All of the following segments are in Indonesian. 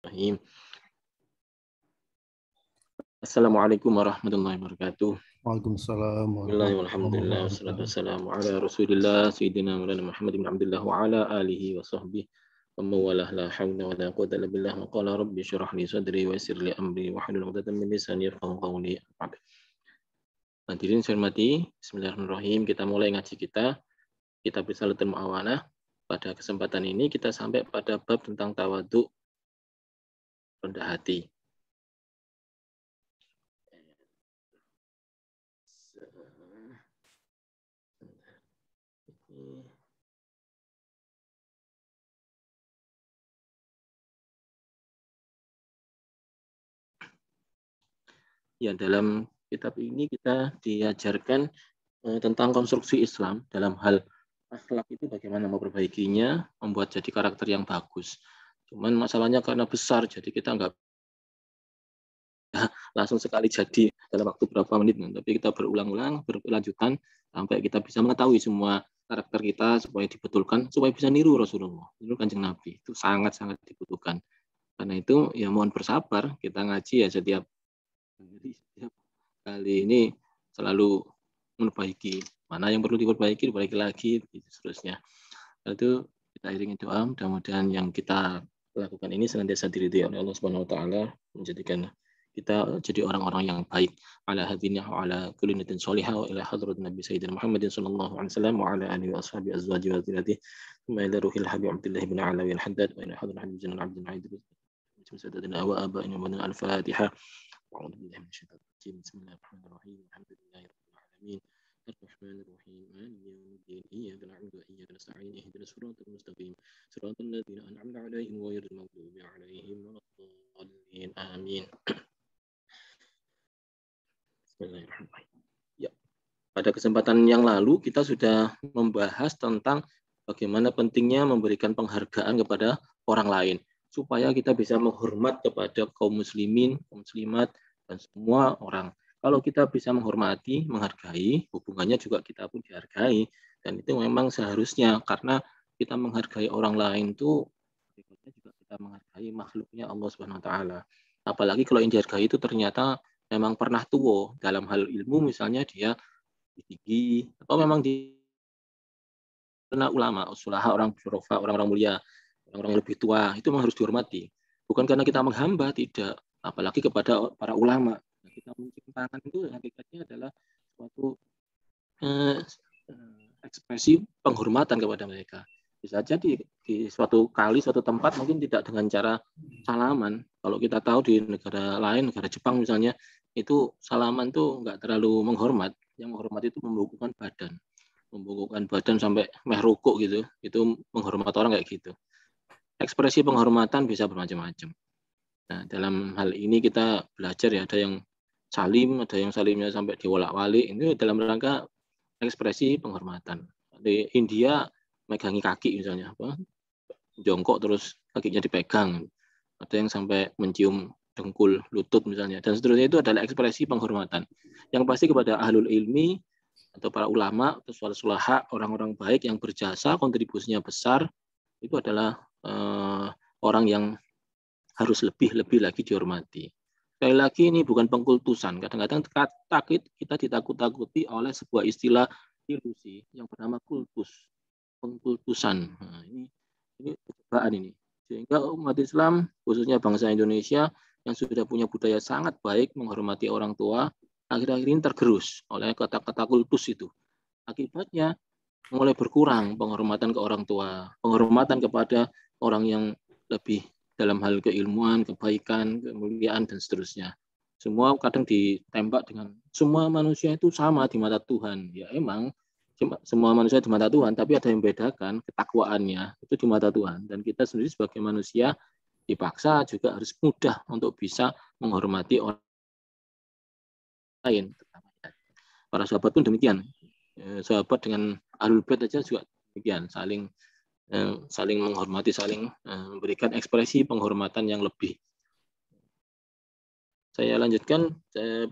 Bismillahirrahmanirrahim. Assalamualaikum warahmatullahi wabarakatuh. Waalaikumsalam Bismillahirrahmanirrahim. Wassalatu wassalamu ala Rasulillah Sayyidina Maulana Muhammad bin Abdullah wa ala alihi wa sahbihi wa mawalah la hawla wa la quwwata illa billah wa qala rabbi shrah li sadri wa yassir li amri wa hlul 'uqdatam min lisani yafqahu qawli. Hadirin saya hormati, Bismillahirrahmanirrahim. Kita mulai ngaji kita, kitab Risalatul Mu'awanah. Pada kesempatan ini kita sampai pada bab tentang tawadhu, rendah hati. Ya, dalam kitab ini kita diajarkan tentang konstruksi Islam dalam hal akhlak itu bagaimana memperbaikinya, membuat jadi karakter yang bagus. Cuman masalahnya karena besar, jadi kita nggak langsung sekali jadi dalam waktu berapa menit, tapi kita berulang-ulang, berkelanjutan sampai kita bisa mengetahui semua karakter kita supaya dibetulkan, supaya bisa niru Rasulullah, niru Kanjeng Nabi. Itu sangat-sangat dibutuhkan. Karena itu ya mohon bersabar, kita ngaji ya setiap kali ini selalu memperbaiki. Mana yang perlu diperbaiki lagi, begitu seterusnya. Itu kita iringi doa, mudah-mudahan yang kita lakukan ini senantiasa diridhai oleh Allah Subhanahu wa taala, menjadikan kita jadi orang-orang yang baik. Ala hadina wa ala kulli niyatin shalihah wa ila hadrat Nabi Sayyidina Muhammadin sallallahu alaihi wasallam wa ala alihi wa ashabihi azwaji wa dzurriyyatihi thumma ila ruhil habib Abdullah bin Alawi al-Haddad wa ila hadrat Habib Zainal Abdin Aid Sayyidina wa abaina wa al-Fatihah. A'udzu billahi minasyaitonir rajim. Bismillahirrahmanirrahim. Alhamdulillahirabbil alamin. Ar-Rahmanir-Rahim. Maliki yaumiddin. Iyyaka na'budu wa iyyaka nasta'in. Ihdinas siratal mustaqim. Siratal ladzina an'amta 'alaihim ghairil maghdubi 'alaihim waladdallin. Amin. Bismillahirrahmanirrahim. Ya. Pada kesempatan yang lalu kita sudah membahas tentang bagaimana pentingnya memberikan penghargaan kepada orang lain supaya kita bisa menghormat kepada kaum muslimin, kaum muslimat dan semua orang. Kalau kita bisa menghormati, menghargai, hubungannya juga kita pun dihargai, dan itu memang seharusnya karena kita menghargai orang lain itu berikutnya juga kita menghargai makhluknya Allah Subhanahu wa taala. Apalagi kalau yang dihargai itu ternyata memang pernah tua dalam hal ilmu, misalnya dia tinggi atau memang di karena ulama, usulaha, orang syurafa, orang-orang mulia, orang-orang lebih tua, itu memang harus dihormati. Bukan karena kita menghamba, tidak. Apalagi kepada para ulama. Kita mencium tangan itu hakikatnya adalah suatu ekspresi penghormatan kepada mereka. Bisa jadi di suatu kali, suatu tempat mungkin tidak dengan cara salaman. Kalau kita tahu di negara lain, negara Jepang misalnya, itu salaman tuh nggak terlalu menghormat. Yang menghormat itu membungkukkan badan. Membungkukkan badan sampai meh rukuk gitu. Itu menghormat orang kayak gitu. Ekspresi penghormatan bisa bermacam-macam. Nah, dalam hal ini kita belajar ya, ada yang salim, ada yang salimnya sampai diwolak-walik. Itu dalam rangka ekspresi penghormatan. Di India megangi kaki misalnya, apa? Jongkok terus kakinya dipegang. Ada yang sampai mencium dengkul, lutut misalnya, dan seterusnya. Itu adalah ekspresi penghormatan. Yang pasti kepada ahlul ilmi atau para ulama, atau sulaha, orang-orang baik yang berjasa, kontribusinya besar, itu adalah orang yang harus lebih lagi dihormati. Sekali lagi ini bukan pengkultusan. Kadang-kadang kita ditakut-takuti oleh sebuah istilah ilusi yang bernama kultus, pengkultusan. Nah, ini percobaan ini. Sehingga umat Islam, khususnya bangsa Indonesia yang sudah punya budaya sangat baik menghormati orang tua, akhir-akhir ini tergerus oleh kata-kata kultus itu. Akibatnya mulai berkurang penghormatan ke orang tua, penghormatan kepada orang yang lebih dalam hal keilmuan, kebaikan, kemuliaan, dan seterusnya. Semua kadang ditembak dengan semua manusia itu sama di mata Tuhan. Ya emang semua manusia di mata Tuhan, tapi ada yang membedakan ketakwaannya itu di mata Tuhan. Dan kita sendiri sebagai manusia dipaksa juga harus mudah untuk bisa menghormati orang lain. Para sahabat pun demikian. Sahabat dengan Ahlul Bait aja juga demikian, saling menghormati, saling memberikan ekspresi penghormatan yang lebih. Saya lanjutkan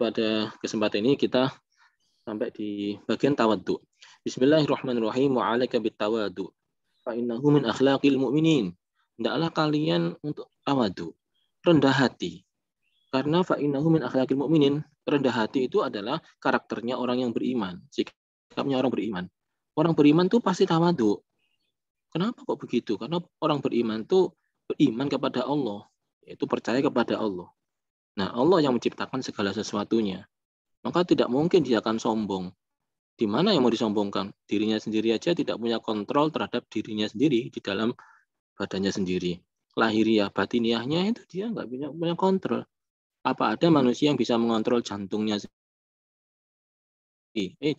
pada kesempatan ini kita sampai di bagian tawadhu. Bismillahirrahmanirrahim. Wa 'alaika bitawadhu. Fa innahu min akhlaqil mu'minin. Hendaklah kalian untuk tawadhu. rendah hati. Karena fa'innahu min akhlaqil mu'minin. Rendah hati itu adalah karakternya orang yang beriman, sikapnya orang beriman. Orang beriman tuh pasti tawadhu. Kenapa kok begitu? Karena orang beriman tuh beriman kepada Allah, yaitu percaya kepada Allah. Nah, Allah yang menciptakan segala sesuatunya. Maka tidak mungkin dia akan sombong. Di mana yang mau disombongkan? Dirinya sendiri aja tidak punya kontrol terhadap dirinya sendiri di dalam badannya sendiri. Lahiriah, batiniahnya itu dia nggak punya kontrol. Apa ada manusia yang bisa mengontrol jantungnya sendiri?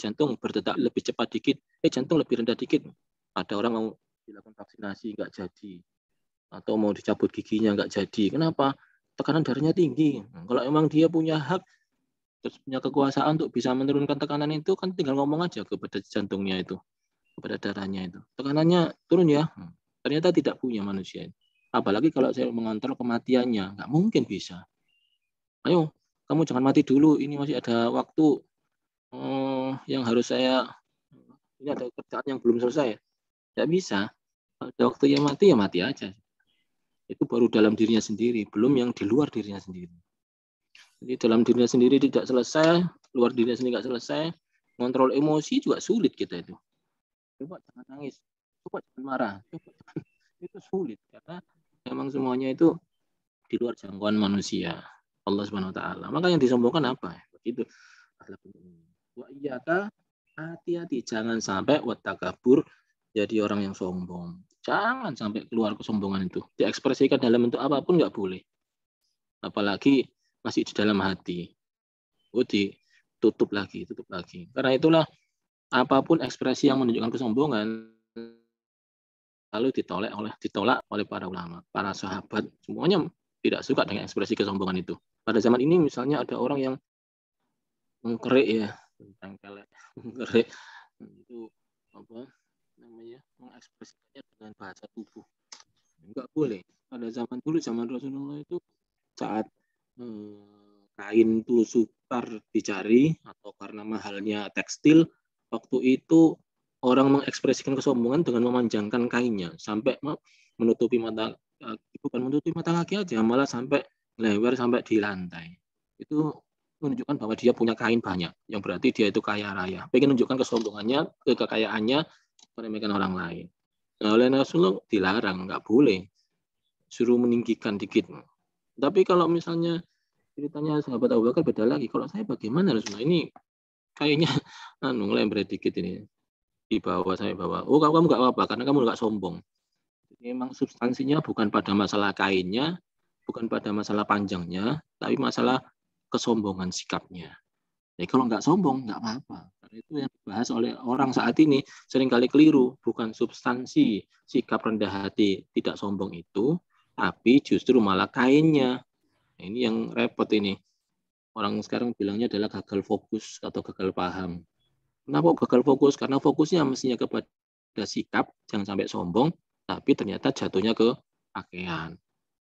Jantung berdetak lebih cepat dikit. Jantung lebih rendah dikit. Ada orang mau dilakukan vaksinasi nggak jadi. Atau mau dicabut giginya nggak jadi. Kenapa? Tekanan darahnya tinggi. Kalau emang dia punya hak, terus punya kekuasaan untuk bisa menurunkan tekanan itu, kan tinggal ngomong aja kepada jantungnya itu, kepada darahnya itu. Tekanannya turun ya. Ternyata tidak punya manusia. Apalagi kalau saya mengontrol kematiannya. Nggak mungkin bisa. Ayo, kamu jangan mati dulu. Ini masih ada waktu yang harus saya, ini ada kerjaan yang belum selesai. Nggak bisa. Ada waktu yang mati, ya mati aja. Itu baru dalam dirinya sendiri, belum yang di luar dirinya sendiri. Jadi dalam dirinya sendiri tidak selesai, luar dirinya sendiri nggak selesai, kontrol emosi juga sulit kita itu. Coba jangan nangis, coba jangan marah, coba jangan. Itu sulit karena memang semuanya itu di luar jangkauan manusia. Allah Subhanahu wa taala. Maka yang disombongkan apa? Begitu. Wa iyyaka, hati-hati jangan sampai watakabur jadi orang yang sombong. Jangan sampai keluar kesombongan itu. Diekspresikan dalam bentuk apapun nggak boleh. Apalagi masih di dalam hati. Ditutup lagi, tutup lagi. Karena itulah apapun ekspresi yang menunjukkan kesombongan lalu ditolak oleh para ulama, para sahabat, semuanya tidak suka dengan ekspresi kesombongan itu. Pada zaman ini misalnya ada orang yang mengkerik ya, mengkerik itu apa namanya, mengekspresikannya dengan bahasa tubuh. Enggak boleh. Pada zaman dulu, zaman Rasulullah itu saat kain itu sukar dicari atau karena mahalnya tekstil, waktu itu orang mengekspresikan kesombongan dengan memanjangkan kainnya sampai menutupi mata, bukan menutupi mata kaki aja, malah sampai lebar sampai di lantai. Itu menunjukkan bahwa dia punya kain banyak, yang berarti dia itu kaya raya. Pengen menunjukkan kesombongannya, kekayaannya, meremehkan orang lain. Nah, oleh Rasulullah dilarang, nggak boleh. Suruh meninggikan dikit. Tapi kalau misalnya ceritanya sahabat Abu Bakar beda lagi. Kalau saya bagaimana Rasulullah? Ini kayaknya lembre dikit ini. Di bawah sampai bawah. Oh, kamu nggak apa-apa karena kamu nggak sombong. Memang substansinya bukan pada masalah kainnya, bukan pada masalah panjangnya, tapi masalah kesombongan sikapnya. Jadi kalau nggak sombong, nggak apa-apa. Karena itu yang dibahas oleh orang saat ini seringkali keliru. Bukan substansi sikap rendah hati tidak sombong itu, tapi justru malah kainnya. Ini yang repot ini. Orang sekarang bilangnya adalah gagal fokus atau gagal paham. Kenapa gagal fokus? Karena fokusnya mestinya kepada sikap, jangan sampai sombong, tapi ternyata jatuhnya ke pakaian.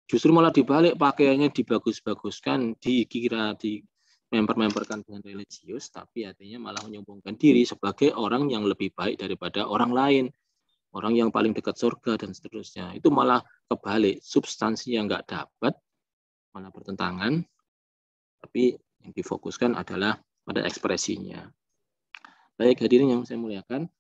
Justru malah dibalik, pakaiannya dibagus-baguskan, dikira di memperkan dengan religius, tapi artinya malah menyombongkan diri sebagai orang yang lebih baik daripada orang lain, orang yang paling dekat surga dan seterusnya. Itu malah kebalik, substansi yang nggak dapat, malah bertentangan, tapi yang difokuskan adalah pada ekspresinya. Baik hadirin yang saya muliakan,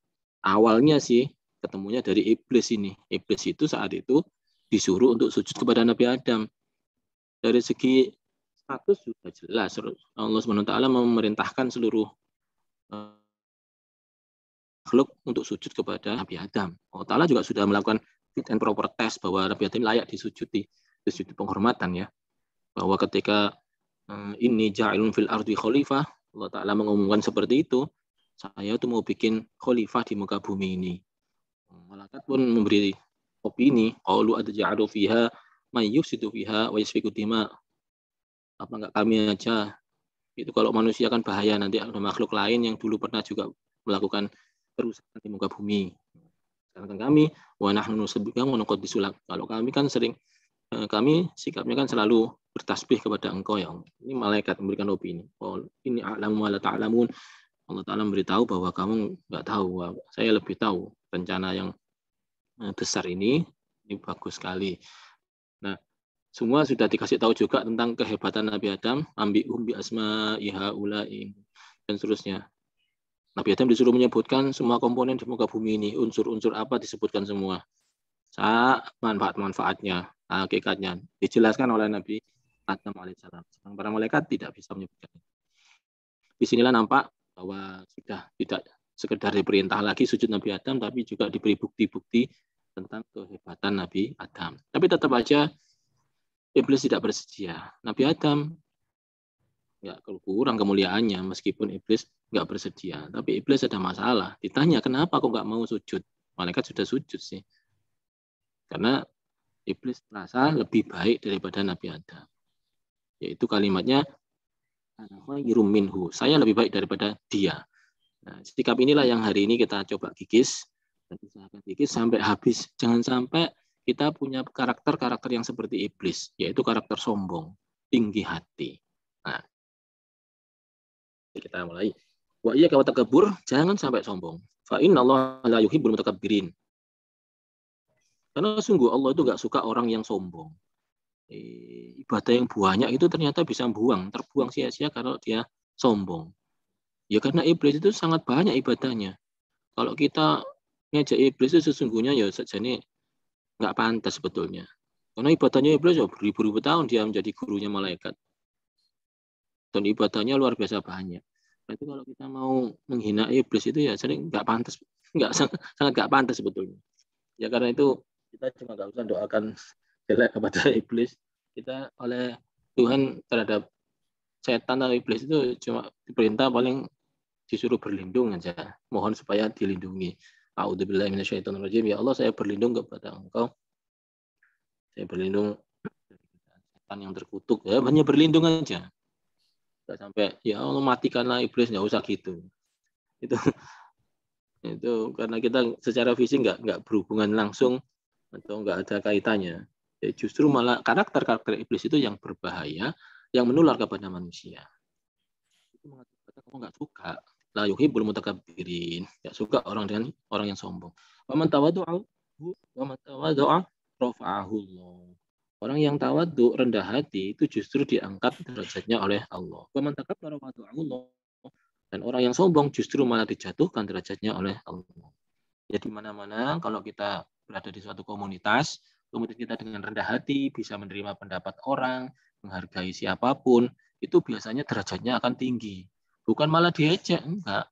awalnya sih ketemunya dari iblis ini. Iblis itu saat itu disuruh untuk sujud kepada Nabi Adam. Dari segi status sudah jelas. Allah SWT memerintahkan seluruh makhluk untuk sujud kepada Nabi Adam. Allah Ta'ala juga sudah melakukan fit and proper test bahwa Nabi Adam layak disujudi, sujud penghormatan ya. Bahwa ketika ini ja'ilun fil ardi khalifah, Allah Ta'ala mengumumkan seperti itu, saya tuh mau bikin khalifah di muka bumi ini. Malaikat pun memberi opini, qalu adja'alu fiha may yufsidu fiha wa yasfiku dima. Apa enggak kami aja? Itu kalau manusia kan bahaya, nanti ada makhluk lain yang dulu pernah juga melakukan kerusakan di muka bumi. Sedangkan kami wa nahnu nusabbihu wa nuqaddisu lak. Kalau kami kan sering, kami sikapnya kan selalu bertasbih kepada engkau ya Allah. Ini malaikat memberikan opini. Oh, ini a'lamu wa la ta'lamun. Allah Ta'ala memberitahu bahwa kamu nggak tahu, saya lebih tahu rencana yang besar ini bagus sekali. Nah, Semua sudah dikasih tahu juga tentang kehebatan Nabi Adam, ambi'um bi asma'i haula'i dan seterusnya. Nabi Adam disuruh menyebutkan semua komponen di muka bumi ini, unsur-unsur apa disebutkan semua. Manfaat-manfaatnya, hakikatnya dijelaskan oleh Nabi Adam alaihissalam. Para malaikat tidak bisa menyebutkan. Di sinilah nampak bahwa sudah tidak sekedar diperintah lagi sujud Nabi Adam, tapi juga diberi bukti-bukti tentang kehebatan Nabi Adam. Tapi tetap aja Iblis tidak bersedia. Nabi Adam nggak kurang kemuliaannya meskipun Iblis nggak bersedia. Tapi Iblis ada masalah. Ditanya kenapa kok nggak mau sujud? Malaikat sudah sujud sih. Karena Iblis merasa lebih baik daripada Nabi Adam. Yaitu kalimatnya minhu. Saya lebih baik daripada dia. Nah, sikap inilah yang hari ini kita coba kikis. Dan usahakan kikis sampai habis. Jangan sampai kita punya karakter-karakter yang seperti iblis, yaitu karakter sombong, tinggi hati. Nah, kita mulai. Wa iya kalau takabur, jangan sampai sombong. Fa innallaha la yuhibbul mutakabbirin. Karena sungguh Allah itu nggak suka orang yang sombong. Ibadah yang banyak itu ternyata bisa terbuang sia-sia kalau dia sombong. Ya karena iblis itu sangat banyak ibadahnya. Kalau kita ngejek iblis itu sesungguhnya ya sajane nggak pantas sebetulnya. Karena ibadahnya iblis ya beribu-ribu tahun dia menjadi gurunya malaikat. Dan ibadahnya luar biasa banyak. Berarti kalau kita mau menghina iblis itu ya sering nggak pantas, sangat nggak pantas sebetulnya. Ya karena itu kita cuma nggak usah doakan jelek kepada iblis. Kita oleh Tuhan terhadap setan atau iblis itu cuma diperintah paling disuruh berlindung aja. Mohon supaya dilindungi. A'udzubillahi minasyaitonirrajim. Ya Allah, saya berlindung kepada Engkau. Saya berlindung dari setan yang terkutuk. Ya, hanya berlindung aja. Nggak sampai ya Allah matikanlah iblis, nggak usah gitu. Itu karena kita secara fisik nggak berhubungan langsung atau nggak ada kaitannya. Ya, justru malah karakter iblis itu yang berbahaya, yang menular kepada manusia. Itu mengatakan kamu nggak suka. La yuhibbul mutakabbirin. Nggak suka orang dengan orang yang sombong. Wa man tawaddu'a rafa'ahu Allah. Orang yang tawaddu, rendah hati, itu justru diangkat derajatnya oleh Allah. Wa man takabbara rafa'ahu Allah. Dan orang yang sombong justru malah dijatuhkan derajatnya oleh Allah. Jadi mana-mana kalau kita berada di suatu komunitas, kemudian kita dengan rendah hati bisa menerima pendapat orang, menghargai siapapun, itu biasanya derajatnya akan tinggi. Bukan malah diejek, enggak.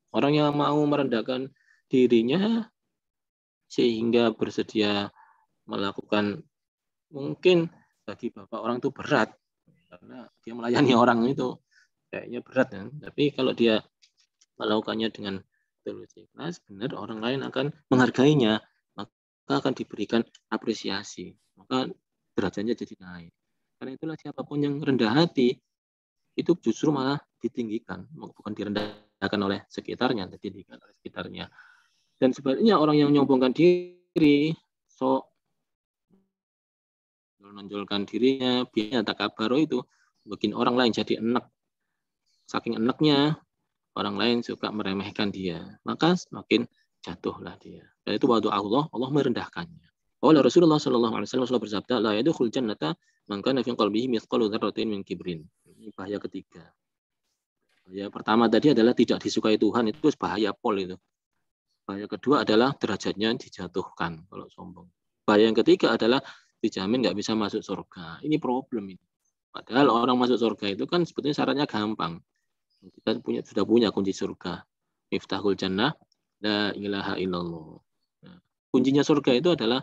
Orang yang mau merendahkan dirinya sehingga bersedia melakukan, mungkin bagi bapak orang itu berat, karena dia melayani orang itu kayaknya berat kan. Tapi kalau dia melakukannya dengan tulus ikhlas, benar orang lain akan menghargainya, maka akan diberikan apresiasi, maka derajatnya jadi naik. Karena itulah siapapun yang rendah hati itu justru malah ditinggikan, bukan direndahkan oleh sekitarnya, ditinggikan oleh sekitarnya. Dan sebaliknya orang yang menyombongkan diri, sok menonjolkan dirinya, biasanya takabaro itu bikin orang lain jadi enak. Saking enaknya, orang lain suka meremehkan dia, maka semakin jatuhlah dia. Dan itu waktu Allah merendahkannya. Oleh Rasulullah SAW bersabda, la yadkhul jannata man kana fi qalbihi mithqalu dzarratin min kibrin. Ini bahaya ketiga. Bahaya pertama tadi adalah tidak disukai Tuhan, itu bahaya pol itu. Bahaya kedua adalah derajatnya dijatuhkan kalau sombong. Bahaya yang ketiga adalah dijamin nggak bisa masuk surga. Ini problem ini. Padahal orang masuk surga itu kan sebetulnya syaratnya gampang. Kita sudah punya kunci surga. Miftahul jannah, la ilaha illallah. Nah, kuncinya surga itu adalah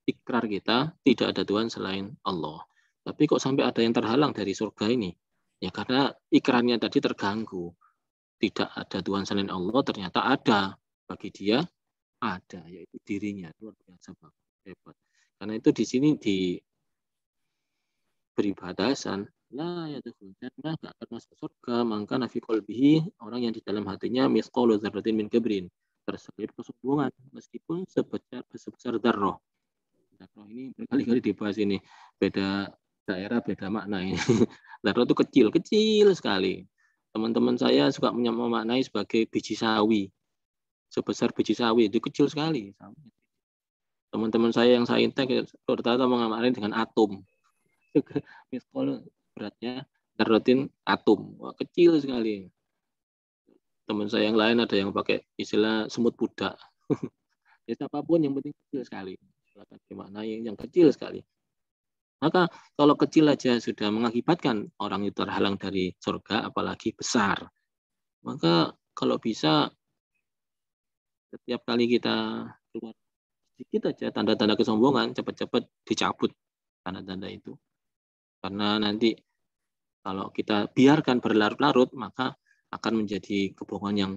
ikrar kita tidak ada Tuhan selain Allah. Tapi kok sampai ada yang terhalang dari surga ini? Ya karena ikrarnya tadi terganggu. Tidak ada Tuhan selain Allah, ternyata ada. Bagi dia ada, yaitu dirinya. Luar biasa hebat. Karena itu di sini diberi batasan. La yadkhul jannah, enggak akan masuk surga, maka nafi qalbihi, orang yang di dalam hatinya misqalu dzarratin min kibrin, terselip kesombongan meskipun sebesar darah. Darah ini berkali-kali dibahas ini, beda daerah beda makna ini. Darah itu kecil sekali. Teman-teman saya suka memaknai sebagai biji sawi. Sebesar biji sawi, itu kecil sekali. Teman-teman saya yang saintek rata-rata mengamalkan dengan atom. Miskol beratnya darotin atom. Wah, kecil sekali. Teman saya yang lain ada yang pakai istilah semut budak. Ya, apapun yang penting kecil sekali. Silakan dimaknai yang kecil sekali. Maka kalau kecil aja sudah mengakibatkan orang itu terhalang dari surga, apalagi besar. Maka kalau bisa setiap kali kita keluar sedikit aja tanda-tanda kesombongan, cepat-cepat dicabut tanda-tanda itu. Karena nanti kalau kita biarkan berlarut-larut, maka akan menjadi kebohongan yang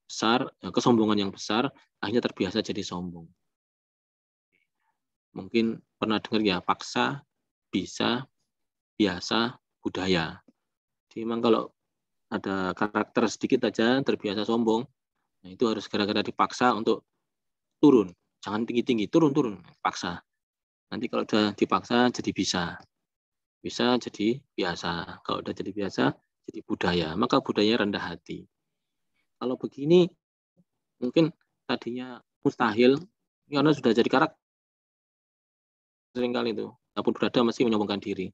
besar, kesombongan yang besar, akhirnya terbiasa jadi sombong. Mungkin pernah dengar ya, paksa, bisa, biasa, budaya. Jadi memang kalau ada karakter sedikit aja terbiasa sombong, nah itu harus gara-gara dipaksa untuk turun. Jangan tinggi-tinggi, turun-turun, paksa. Nanti kalau udah dipaksa jadi bisa. Bisa jadi biasa. Kalau udah jadi biasa, jadi budaya. Maka budaya rendah hati. Kalau begini, mungkin tadinya mustahil, karena sudah jadi karakter seringkali itu. Apapun berada masih menyombongkan diri.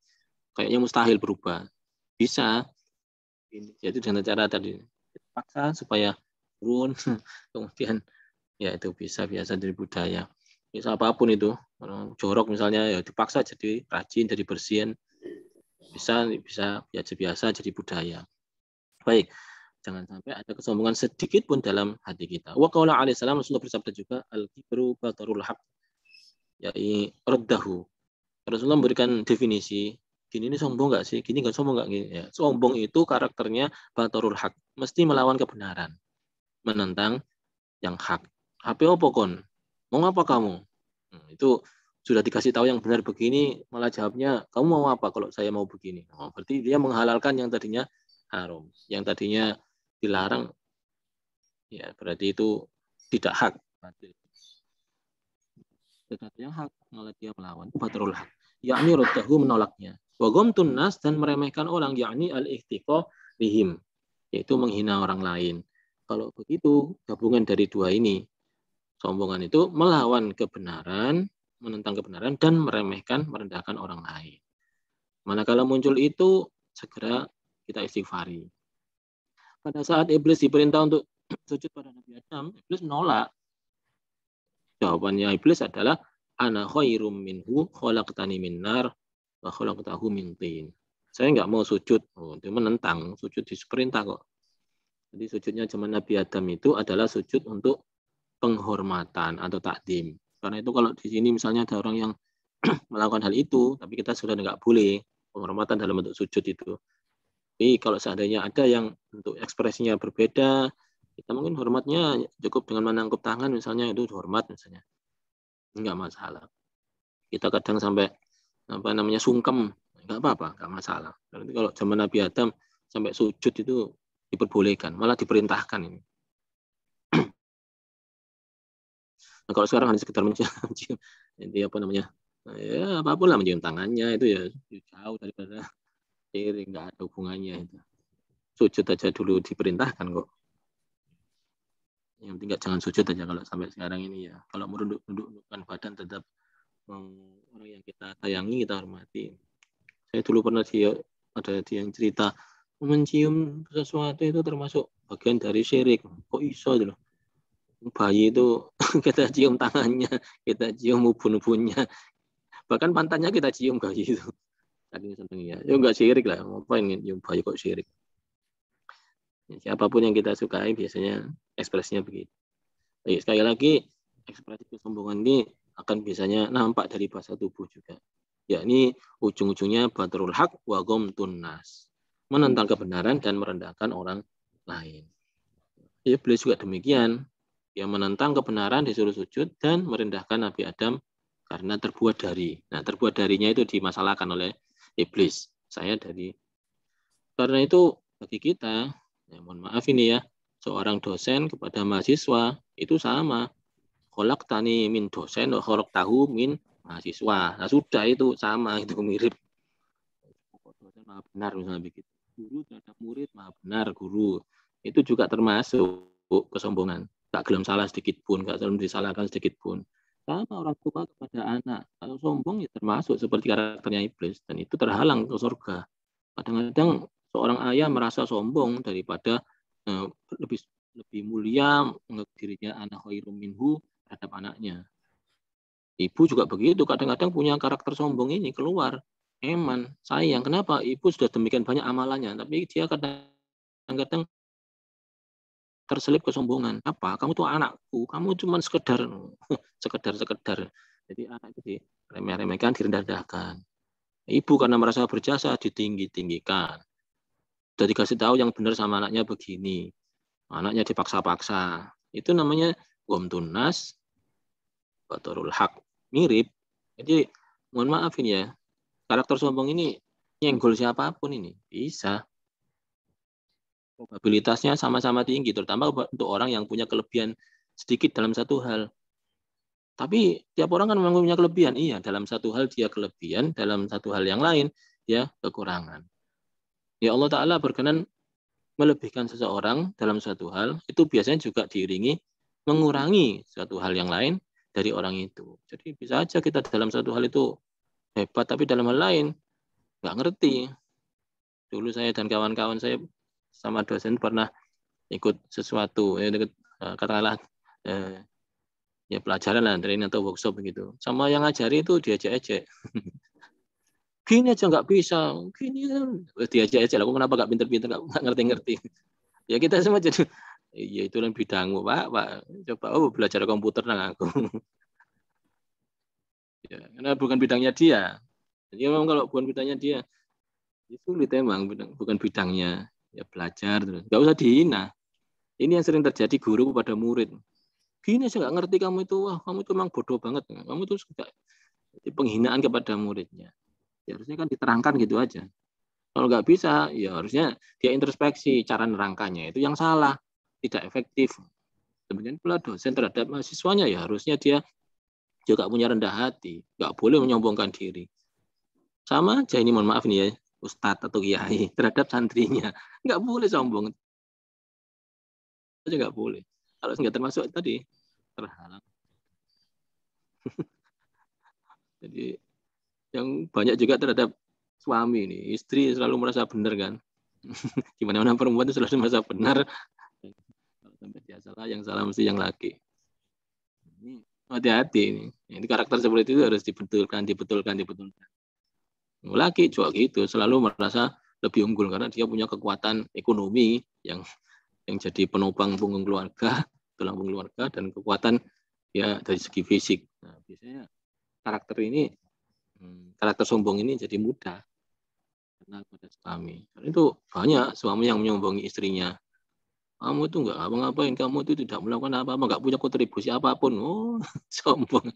Kayaknya mustahil berubah. Bisa. Jadi dengan cara tadi paksa supaya turun, kemudian ya itu bisa biasa dari budaya. Bisa apapun itu, jorok misalnya ya dipaksa jadi rajin, jadi bersihin. Bisa biasa jadi budaya. Baik, jangan sampai ada kesombongan sedikit pun dalam hati kita. Wa qaula alaihi salam, Rasulullah bersabda juga, al-kibru batarul haq, yaitu raddahu. Rasulullah memberikan definisi, gini ini sombong nggak sih? Gini nggak sombong nggak? Ya, sombong itu karakternya batarul haq, mesti melawan kebenaran, menentang yang hak. HP apa kon? Mau apa kamu? Itu sudah dikasih tahu yang benar begini, malah jawabnya, kamu mau apa kalau saya mau begini? Oh, berarti dia menghalalkan yang tadinya haram, yang tadinya dilarang, ya berarti itu tidak hak. Sesuatu yang hak, malah dia melawan. Batrul hak. Yakni roddahu menolaknya. Wagomtun nas dan meremehkan orang, yakni al-ihtiqah bihim, yaitu menghina orang lain. Kalau begitu, gabungan dari dua ini, sombongan itu melawan kebenaran, menentang kebenaran, dan meremehkan, merendahkan orang lain. Manakala muncul itu, segera kita istighfari. Pada saat iblis diperintah untuk sujud pada Nabi Adam, iblis menolak. Jawabannya iblis adalah, ana khairum minhu khalaqtani min nar wa khalaqtahu min tin. Saya nggak mau sujud. Oh, dia menentang, sujud diperintah kok. Jadi sujudnya zaman Nabi Adam itu adalah sujud untuk penghormatan atau takdim. Karena itu kalau di sini misalnya ada orang yang melakukan hal itu, tapi kita sudah nggak boleh penghormatan dalam bentuk sujud itu. Tapi kalau seandainya ada yang untuk ekspresinya berbeda, kita mungkin hormatnya cukup dengan menangkap tangan misalnya, itu hormat misalnya. Enggak masalah. Kita kadang sampai sungkem, enggak apa-apa, enggak masalah. Nanti kalau zaman Nabi Adam sampai sujud itu diperbolehkan, malah diperintahkan ini. Nah, kalau sekarang hanya sekedar mencium, jadi ya apapun lah, mencium tangannya itu ya jauh daripada syirik, enggak ada hubungannya itu. Sujud aja dulu diperintahkan kok. Yang penting jangan sujud aja kalau sampai sekarang ini ya. Kalau merundukkan badan tetap orang yang kita sayangi, kita hormati. Saya dulu pernah ada yang cerita mencium sesuatu itu termasuk bagian dari syirik. Kok iso loh? Bayi itu kita cium tangannya, kita cium ubun-ubunnya, bahkan pantatnya kita cium bayi itu. Saking senengnya. Ya enggak syirik lah. Ngapain cium bayi kok syirik? Siapapun yang kita sukai biasanya ekspresinya begitu. Jadi, sekali lagi ekspresi kesombongan ini akan biasanya nampak dari bahasa tubuh juga. Yakni ujung-ujungnya batrul haq wa ghamtun nas. Menentang kebenaran dan merendahkan orang lain. Iblis juga demikian. Dia menentang kebenaran disuruh sujud dan merendahkan Nabi Adam karena terbuat dari. Nah, terbuat darinya itu dimasalahkan oleh iblis. Karena itu bagi kita, ya mohon maaf ini ya, seorang dosen kepada mahasiswa itu sama. Khalaqtani min dosen wa khalaqtahu min mahasiswa. Nah, sudah itu sama, itu mirip. Dosen maha benar misalnya begitu. Guru terhadap murid maha benar guru. Itu juga termasuk kesombongan. Gak gelem salah sedikit pun, gak gelem disalahkan sedikit pun. Sama orang tua kepada anak. Kalau sombong ya termasuk seperti karakternya iblis dan itu terhalang ke surga. Kadang-kadang seorang ayah merasa sombong daripada lebih lebih mulia menganggap dirinya anak khairum minhu terhadap anaknya. Ibu juga begitu, kadang-kadang punya karakter sombong ini keluar. Eman, sayang. Kenapa? Ibu sudah demikian banyak amalannya, tapi dia kadang-kadang terselip kesombongan. Apa? Kamu tuh anakku, kamu cuma sekedar sekedar. Jadi anak itu diremeh-remehkan, direndah-rendahkan. Ibu karena merasa berjasa ditinggi-tinggikan. Sudah dikasih tahu yang benar sama anaknya begini. Anaknya dipaksa-paksa. Itu namanya gomtunas, batorul hak. Mirip. Jadi mohon maaf ini ya, karakter sombong ini nyenggol siapapun ini. Bisa. Probabilitasnya sama-sama tinggi, terutama untuk orang yang punya kelebihan sedikit dalam satu hal. Tapi tiap orang kan memang punya kelebihan. Iya, dalam satu hal dia kelebihan, dalam satu hal yang lain dia kekurangan. Ya Allah Ta'ala berkenan melebihkan seseorang dalam suatu hal, itu biasanya juga diiringi mengurangi suatu hal yang lain dari orang itu. Jadi bisa aja kita dalam satu hal itu hebat, tapi dalam hal lain nggak ngerti. Dulu saya dan kawan-kawan saya sama dosen pernah ikut sesuatu, katakanlah ya pelajaran lah, training atau workshop begitu. Sama yang ngajari itu diajak-ajak. Gini aja nggak bisa, gini diajak-ajak. Aku kenapa nggak pinter-pinter, nggak ngerti-ngerti. Ya kita semua jadi, ya itu kan bidangmu Pak. Coba belajar komputer nang aku. Ya, karena bukan bidangnya dia. Jadi memang kalau bukan bidangnya dia, itu sulit emang, bukan bidangnya. Ya belajar terus, nggak usah dihina. Ini yang sering terjadi guru kepada murid. Gini saya nggak ngerti kamu itu, wah kamu itu memang bodoh banget. Kamu itu suka penghinaan kepada muridnya. Ya harusnya kan diterangkan gitu aja. Kalau nggak bisa, ya harusnya dia introspeksi cara nerangkannya itu yang salah, tidak efektif. Demikian pula dosen terhadap mahasiswanya ya harusnya dia juga punya rendah hati, nggak boleh menyombongkan diri. Sama aja ini mohon maaf nih ya, ustadz atau kiai terhadap santrinya, nggak boleh sombong, itu nggak boleh. Kalau nggak termasuk tadi terhalang. Jadi yang banyak juga terhadap suami nih, istri selalu merasa benar kan. Gimana perempuan itu selalu merasa benar. Kalau sampai dia salah, yang salah mesti yang laki. Ini hati-hati ini. Ini karakter seperti itu harus dibetulkan. Laki juga gitu, selalu merasa lebih unggul karena dia punya kekuatan ekonomi yang jadi penopang punggung keluarga, tulang punggung keluarga, dan kekuatan ya dari segi fisik. Nah, biasanya karakter sombong ini jadi mudah karena pada suami. Karena itu banyak suami yang menyombongi istrinya. Kamu itu nggak ngapa-ngapain, kamu itu tidak melakukan apa-apa, nggak punya kontribusi apapun. Oh, sombong,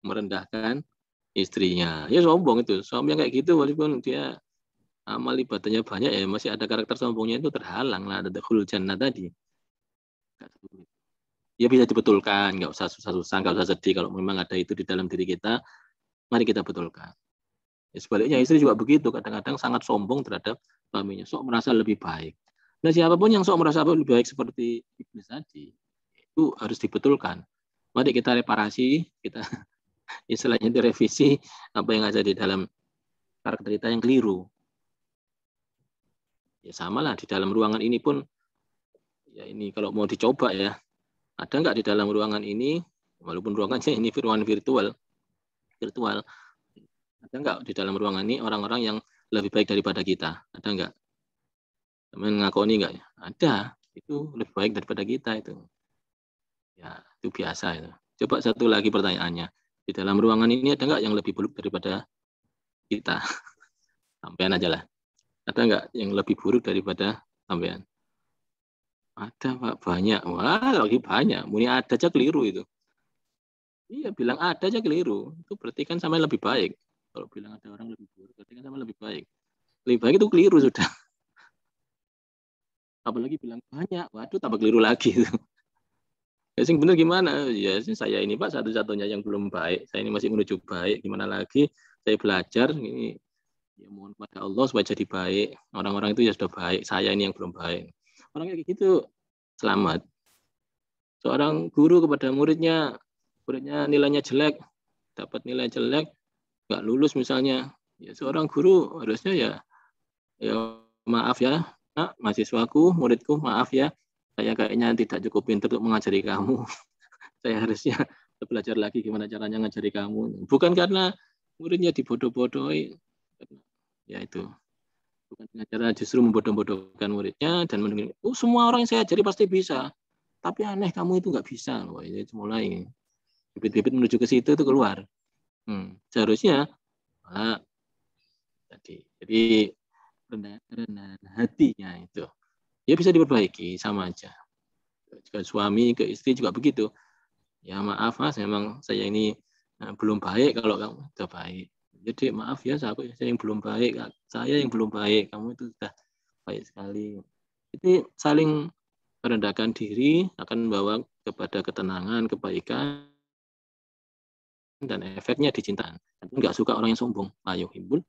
merendahkan istrinya. Ya sombong itu. Suami yang kayak gitu walaupun dia amal ibadahnya banyak ya masih ada karakter sombongnya itu terhalang lah, ada dakhul jannah tadi. Ya bisa dibetulkan, nggak usah susah-susah, nggak usah sedih kalau memang ada itu di dalam diri kita, mari kita betulkan. Ya, sebaliknya istri juga begitu, kadang-kadang sangat sombong terhadap suaminya, sok merasa lebih baik. Nah siapapun yang sok merasa lebih baik seperti iblis tadi, itu harus dibetulkan. Mari kita reparasi, kita istilahnya direvisi apa yang ada di dalam karakter kita yang keliru. Ya sama lah di dalam ruangan ini pun, ya ini kalau mau dicoba ya, ada nggak di dalam ruangan ini, walaupun ruangannya ini ruangan virtual, ada nggak di dalam ruangan ini orang-orang yang lebih baik daripada kita? Ada nggak? Teman ngakoni nggak? Ada. Itu lebih baik daripada kita itu. Ya, itu biasa itu. Coba satu lagi pertanyaannya. Di dalam ruangan ini ada nggak yang lebih buruk daripada kita? Sampean aja lah. Ada nggak yang lebih buruk daripada sampean? Ada Pak, banyak. Wah, lagi banyak. Muni ada aja keliru itu. Iya, bilang ada aja keliru. Itu berarti kan sama lebih baik. Kalau bilang ada orang lebih buruk, berarti kan sama lebih baik. Lebih baik itu keliru sudah. Apalagi bilang banyak, waduh tambah keliru lagi. Ya sing bener gimana? Ya saya ini Pak satu-satunya yang belum baik. Saya ini masih menuju baik. Gimana lagi? Saya belajar ini. Ya mohon pada Allah supaya jadi baik. Orang-orang itu ya sudah baik. Saya ini yang belum baik. Orang kayak gitu selamat. Seorang guru kepada muridnya, muridnya nilainya jelek, dapat nilai jelek, nggak lulus misalnya, ya seorang guru harusnya ya maaf ya, nak, mahasiswaku, muridku, maaf ya, saya kayaknya tidak cukup pintar untuk mengajari kamu. Saya harusnya belajar lagi gimana caranya ngajari kamu. Bukan karena muridnya dibodoh-bodohi, ya itu. Bukan dengan cara justru membodoh-bodohkan muridnya dan mendengar, semua orang yang saya ajari pasti bisa. Tapi aneh kamu itu nggak bisa. Wah, ini mulai bibit-bibit menuju ke situ itu keluar. Seharusnya jadi rendah hatinya itu ya bisa diperbaiki, sama aja. Jika suami ke istri juga begitu. Ya maaf mas, memang saya ini belum baik, kalau kamu sudah baik. Jadi maaf ya, saya yang belum baik, saya yang belum baik, kamu itu sudah baik sekali. Jadi saling merendahkan diri akan membawa kepada ketenangan, kebaikan, dan efeknya dicintai. Enggak suka orang yang sombong. Ayo himbul.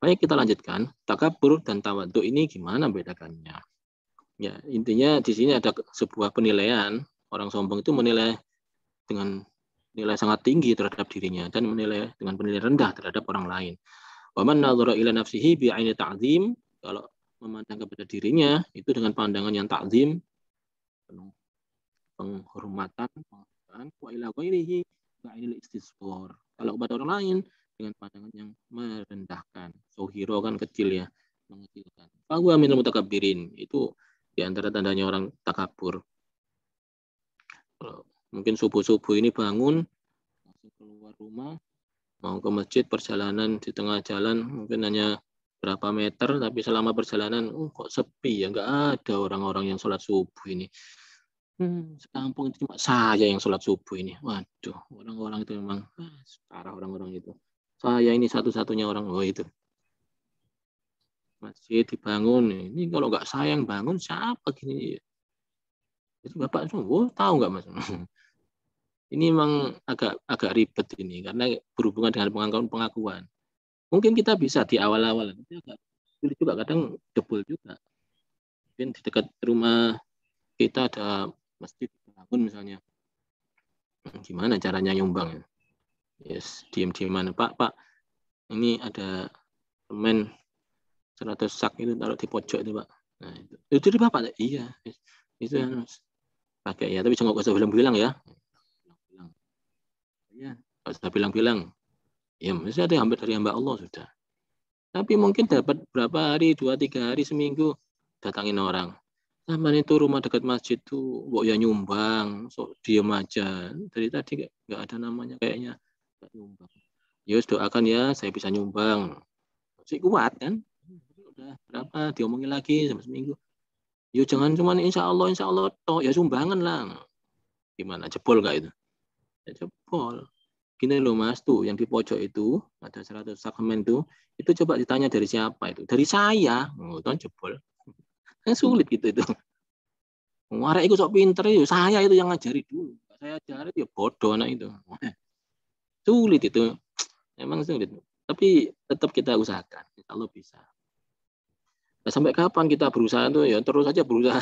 Baik, kita lanjutkan. Takabur dan tawadhu ini gimana bedakannya? Ya, intinya di sini ada sebuah penilaian. Orang sombong itu menilai dengan nilai sangat tinggi terhadap dirinya dan menilai dengan penilaian rendah terhadap orang lain. Wa man nadhara ila nafsihi bi aini ta'zim, kalau memandang kepada dirinya itu dengan pandangan yang ta'zim, penuh penghormatan, penghargaan, wa ila ghairihi bi ainil istisghar. Kalau kepada orang lain dengan pandangan yang merendahkan. Sohiro kan kecil ya, mengecilkan. Fahuwa minal mutakabbirin, itu di antara tandanya orang takabur. Mungkin subuh-subuh ini bangun, langsung keluar rumah, mau ke masjid, perjalanan di tengah jalan mungkin hanya berapa meter, tapi selama perjalanan kok sepi ya, nggak ada orang-orang yang sholat subuh ini. Sekampung itu cuma saya yang sholat subuh ini. Waduh, orang-orang itu memang parah, orang-orang itu. Saya ini satu-satunya orang, itu. Masjid dibangun, ini kalau nggak saya yang bangun, siapa gini? Itu Bapak tahu nggak Mas? Ini memang agak ribet ini, karena berhubungan dengan pengakuan. Mungkin kita bisa di awal-awal, tapi agak sulit juga, kadang jebol juga. Mungkin di dekat rumah kita ada masjid dibangun misalnya. Gimana caranya nyumbang? Yes, diem-dieman. Pak, ini ada semen 100 sak itu taruh di pojok itu, Pak. Nah, itu dari Bapak? Iya. Itu yang pakai ya, tapi jangan usah bilang-bilang ya. Ya, nggak usah bilang-bilang. Ya, mesti ada hampir dari hamba Allah sudah. Tapi mungkin dapat berapa hari, 2-3 hari, seminggu, datangin orang. Sama itu rumah dekat masjid tuh, kok ya nyumbang, diem aja. Dari tadi nggak ada namanya kayaknya, nggak nyumbang. Yus doakan ya, saya bisa nyumbang. Masih kuat kan? Udah berapa, diomongin lagi sama seminggu. Yuk jangan cuma insya Allah, toh ya sumbangan lah. Gimana, jebol nggak itu? Ya jebol. Gini loh Mas, tuh yang di pojok itu ada 100 sakmen tuh, itu coba ditanya dari siapa itu? Dari saya. Tuh jebol. Kan sulit gitu itu. Warek itu sok pinter itu, saya itu yang ngajari dulu. Saya ajari ya bodoh anak itu. Sulit itu. Memang sulit. Tapi tetap kita usahakan. Kalau bisa. Nah, sampai kapan kita berusaha tuh ya terus saja berusaha.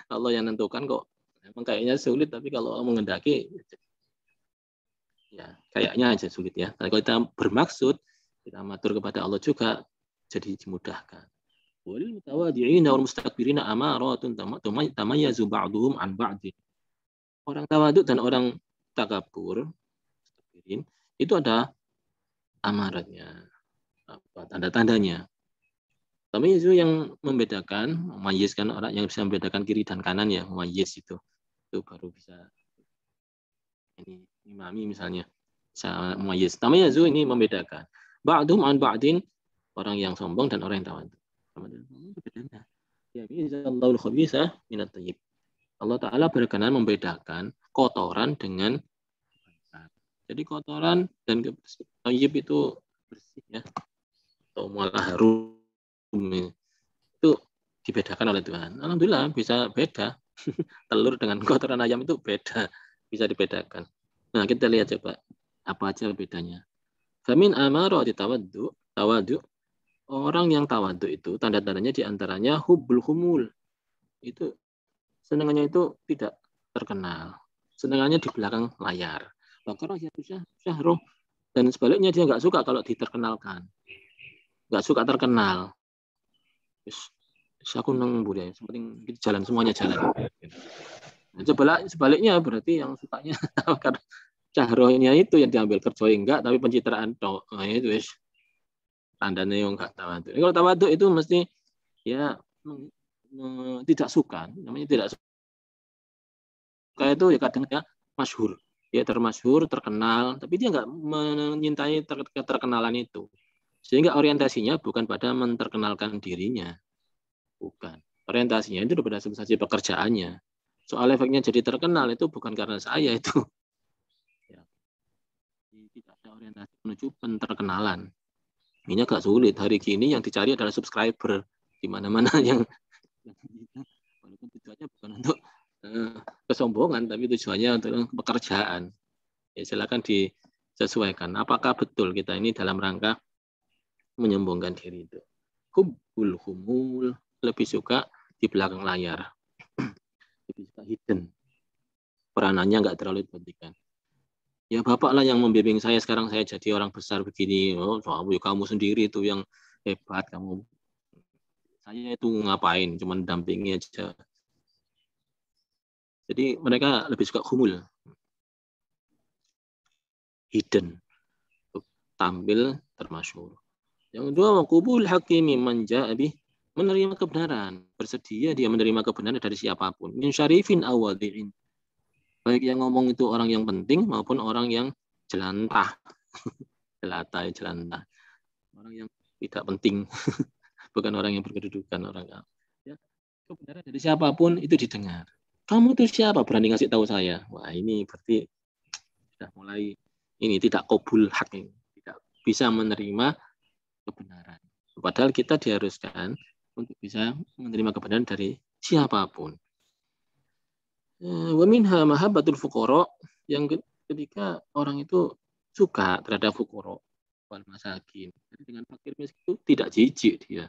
Allah yang nentukan kok. Memang kayaknya sulit, tapi kalau Allah mengendaki ya kayaknya aja sulit ya. Tapi kalau kita bermaksud, kita matur kepada Allah juga, jadi dimudahkan. Walil mutawadhi'ina wal mustakbirina amaratun tamayyazu ba'duhum an ba'din. Orang tawadhu dan orang takabur, itu ada amaratnya, tanda-tandanya. Tapi itu yang membedakan, memayizkan orang yang bisa membedakan kiri dan kanan ya, memayyiz itu baru bisa ini imami misalnya. Mumayyiz. Tamayazu ini membedakan. Ba'dhum an ba'din, orang yang sombong dan orang yang tawadhu. Ya, Allahul khabisa minat thayyib. Allah Ta'ala berkenan membedakan kotoran dengan jadi kotoran dan thayyib itu bersih ya. Atau malah harum itu dibedakan oleh Tuhan. Alhamdulillah bisa beda. Telur dengan kotoran ayam itu beda. Bisa dibedakan. Nah, kita lihat coba apa aja bedanya. Famin amarati tawaddu, orang yang tawaddu itu tanda-tandanya diantaranya hubbul humul. Itu senangannya itu tidak terkenal. senangannya di belakang layar. Bakar ya syahroh. Dan sebaliknya dia nggak suka kalau diterkenalkan. Nggak suka terkenal. Terus aku nang budaya, penting jalan semuanya jalan. Nah, sebaliknya berarti yang sukanya karena cahronya itu yang diambil kerja enggak, tapi pencitraan toh. Nah, itu wis tandanya yang enggak tawadhu. Kalau tawadhu itu mesti ya tidak suka, namanya tidak suka itu ya kadang ya masyhur. Ya termasyhur, terkenal, tapi dia enggak menyintai keterkenalan itu. Sehingga orientasinya bukan pada menterkenalkan dirinya. Bukan. Orientasinya itu pada substansi pekerjaannya. Soal efeknya jadi terkenal itu bukan karena saya itu. Ya. Tidak ada orientasi menuju penterkenalan. Ini agak sulit. Hari ini yang dicari adalah subscriber. Di mana-mana yang walaupun tujuannya bukan untuk kesombongan, tapi tujuannya untuk pekerjaan. Ya, silakan disesuaikan. Apakah betul kita ini dalam rangka menyombongkan diri itu? Hubbul humul, lebih suka di belakang layar. Lebih suka hidden. Peranannya nggak terlalu diperhatikan. Ya Bapak lah yang membimbing saya, sekarang saya jadi orang besar begini. Oh, kamu sendiri itu yang hebat, kamu. Saya itu ngapain, cuma dampingi aja. Jadi mereka lebih suka humul. Hidden. Tampil termasyhur. Yang kedua, qubul hakimi manja'abih, menerima kebenaran. Bersedia dia menerima kebenaran dari siapapun. Min syarifin awadi'in. Baik yang ngomong itu orang yang penting maupun orang yang jelantah. Jelantah. Orang yang tidak penting. Bukan orang yang berkedudukan. Ya. Kebenaran dari siapapun itu didengar. Kamu tuh siapa berani ngasih tahu saya? Wah, ini berarti sudah mulai ini tidak qabul hak ini. Tidak bisa menerima kebenaran. Padahal kita diharuskan untuk bisa menerima kebenaran dari siapapun. Wa minha mahabbatul fuqara, yang ketika orang itu suka terhadap fuqara wal masakin. Jadi dengan fakir miskin itu tidak jijik dia.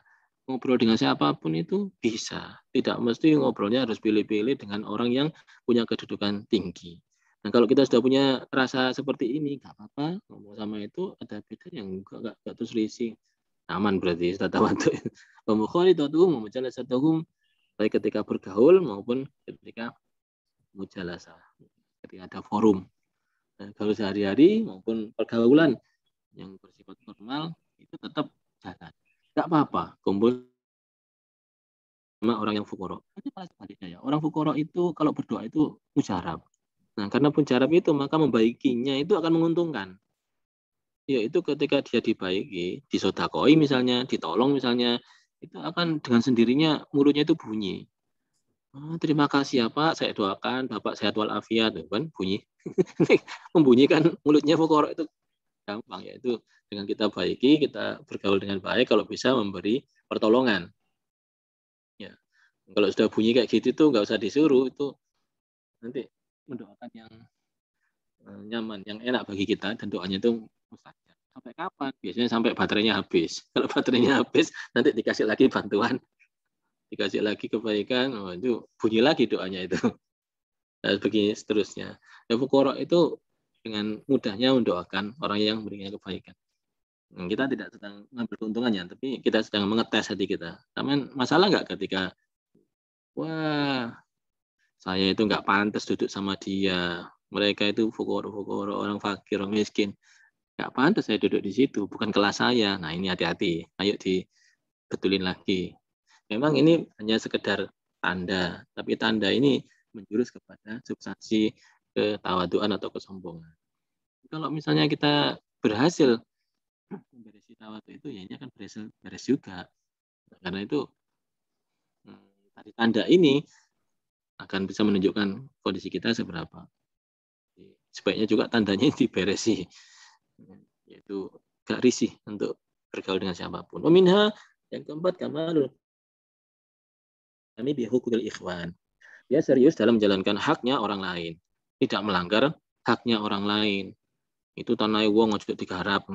Ngobrol dengan siapapun itu bisa. Tidak mesti ngobrolnya harus pilih-pilih dengan orang yang punya kedudukan tinggi. Nah, kalau kita sudah punya rasa seperti ini, nggak apa-apa. Ngomong sama itu ada beda yang nggak terus risih. Aman berarti, sudah tahu itu. Pemukhalidatuhum, mujalasatuhum, baik ketika bergaul maupun ketika mujalasah, ketika ada forum. Nah, kalau sehari-hari maupun pergaulan yang bersifat formal, itu tetap jalan. Nggak apa-apa, kumpul sama orang yang fukoro. Tapi malah sebaliknya ya, orang fukoro itu kalau berdoa itu mujarab. Nah, karena mujarab itu, maka membaikinya itu akan menguntungkan. Yaitu ketika dia dibaiki, disodakoi misalnya, ditolong misalnya, itu akan dengan sendirinya mulutnya itu bunyi. Oh, terima kasih ya Pak, saya doakan Bapak sehat walafiat, kan bunyi. Membunyikan mulutnya fukoro itu gampang, yaitu dengan kita baiki, kita bergaul dengan baik, kalau bisa memberi pertolongan. Ya, kalau sudah bunyi kayak gitu tuh nggak usah disuruh, itu nanti mendoakan yang nyaman, yang enak bagi kita, dan doanya itu mustajab. Sampai kapan? Biasanya sampai baterainya habis. Kalau baterainya habis, nanti dikasih lagi bantuan, dikasih lagi kebaikan, oh, itu bunyi lagi doanya itu. Dan begini seterusnya. Ya, fuqara itu dengan mudahnya mendoakan orang yang memberikan kebaikan. Kita tidak sedang mengambil keuntungannya, tapi kita sedang mengetes hati kita. Tapi masalah nggak ketika, wah, saya itu nggak pantas duduk sama dia. Mereka itu fuqara, orang fakir, orang miskin. Nggak pantas saya duduk di situ, bukan kelas saya. Nah, ini hati-hati. Ayo dibetulin lagi. Memang ini hanya sekedar tanda, tapi tanda ini menjurus kepada substansi ketawaduan atau kesombongan. Kalau misalnya kita berhasil memberesi tawadhu itu, ya ini akan beres juga. Karena itu tadi tanda ini akan bisa menunjukkan kondisi kita seberapa. Sebaiknya juga tandanya diberesi, yaitu gak risih untuk bergaul dengan siapapun. Minha, yang keempat, kamalul kami bihukmil ikhwan. Dia serius dalam menjalankan haknya orang lain, tidak melanggar haknya orang lain. Itu tanah wong ojo digarap.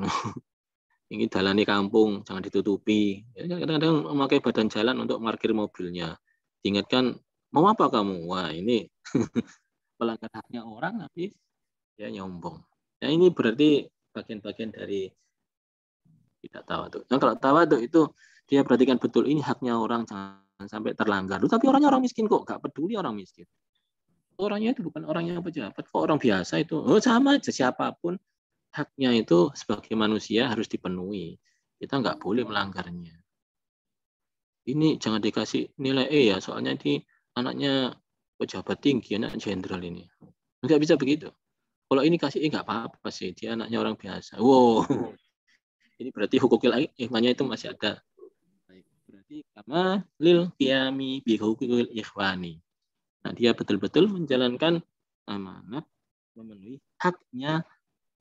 Ini dalani kampung, jangan ditutupi. Kadang-kadang memakai badan jalan untuk parkir mobilnya. Diingatkan, mau apa kamu? Wah, ini melanggar haknya orang tapi dia nyombong. Nah ini berarti bagian-bagian dari tidak tawadhu. Nah kalau tawadhu itu dia perhatikan betul ini haknya orang jangan sampai terlanggar. Tapi orangnya orang miskin kok, gak peduli orang miskin. Orangnya itu bukan orang yang pejabat, kok orang biasa itu. Oh sama aja siapapun haknya itu sebagai manusia harus dipenuhi. Kita nggak boleh melanggarnya. Ini jangan dikasih nilai E ya, soalnya di anaknya pejabat tinggi, anak jenderal ini. Nggak bisa begitu. Kalau ini kasih E nggak apa-apa sih, dia anaknya orang biasa. Wow, ini berarti hukukil ikhwannya itu masih ada. Berarti kama lil qiyami bi hukukil ikhwani. Nah, dia betul-betul menjalankan amanat, memenuhi haknya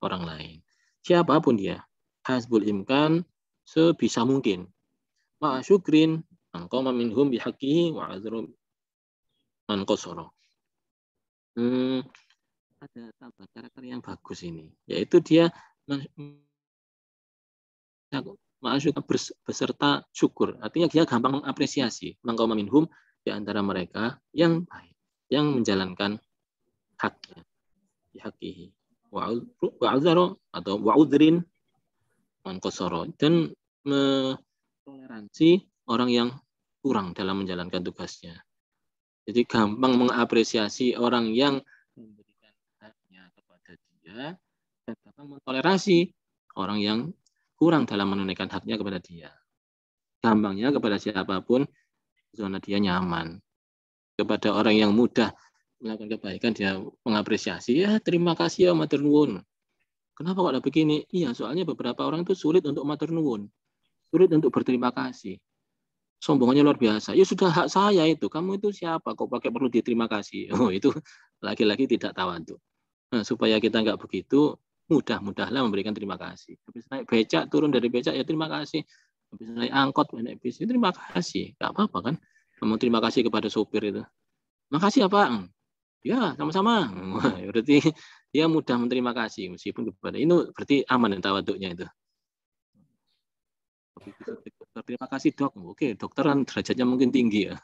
orang lain. Siapapun dia, hasbul imkan sebisa mungkin. Ma syukrin angqama minhum bihaqqihi wa azrum man qasara. Ada tambah karakter yang bagus ini, yaitu dia ma'asyuka beserta syukur. Artinya dia gampang mengapresiasi mangqama minhum di antara mereka yang baik, yang menjalankan haknya, bihaqqihi wa azaro atau wa udrin man qasara, dan toleransi orang yang kurang dalam menjalankan tugasnya. Jadi gampang mengapresiasi orang yang memberikan haknya kepada dia dan gampang mentoleransi orang yang kurang dalam menunaikan haknya kepada dia. Gampangnya kepada siapapun zona dia nyaman. Kepada orang yang mudah melakukan kebaikan dia mengapresiasi, ya terima kasih ya matur nuwun. Kenapa kok ada begini? Iya, soalnya beberapa orang itu sulit untuk matur nuwun. Sulit untuk berterima kasih. Sombongannya luar biasa. Ya sudah hak saya itu. Kamu itu siapa? Kok pakai perlu diterima kasih? Oh, itu lagi-lagi tidak tawadhu. Nah, supaya kita nggak begitu, mudah-mudahlah memberikan terima kasih. Habis naik becak, turun dari becak, ya terima kasih. Habis naik angkot, naik bis, ya terima kasih. Nggak apa-apa kan? Kamu terima kasih kepada sopir itu. Makasih ya Pak. Ya, sama-sama. Berarti dia mudah menerima kasih. Meskipun kepada itu berarti aman tawaduknya itu. Terima kasih dok. Oke, dokter kan derajatnya mungkin tinggi ya.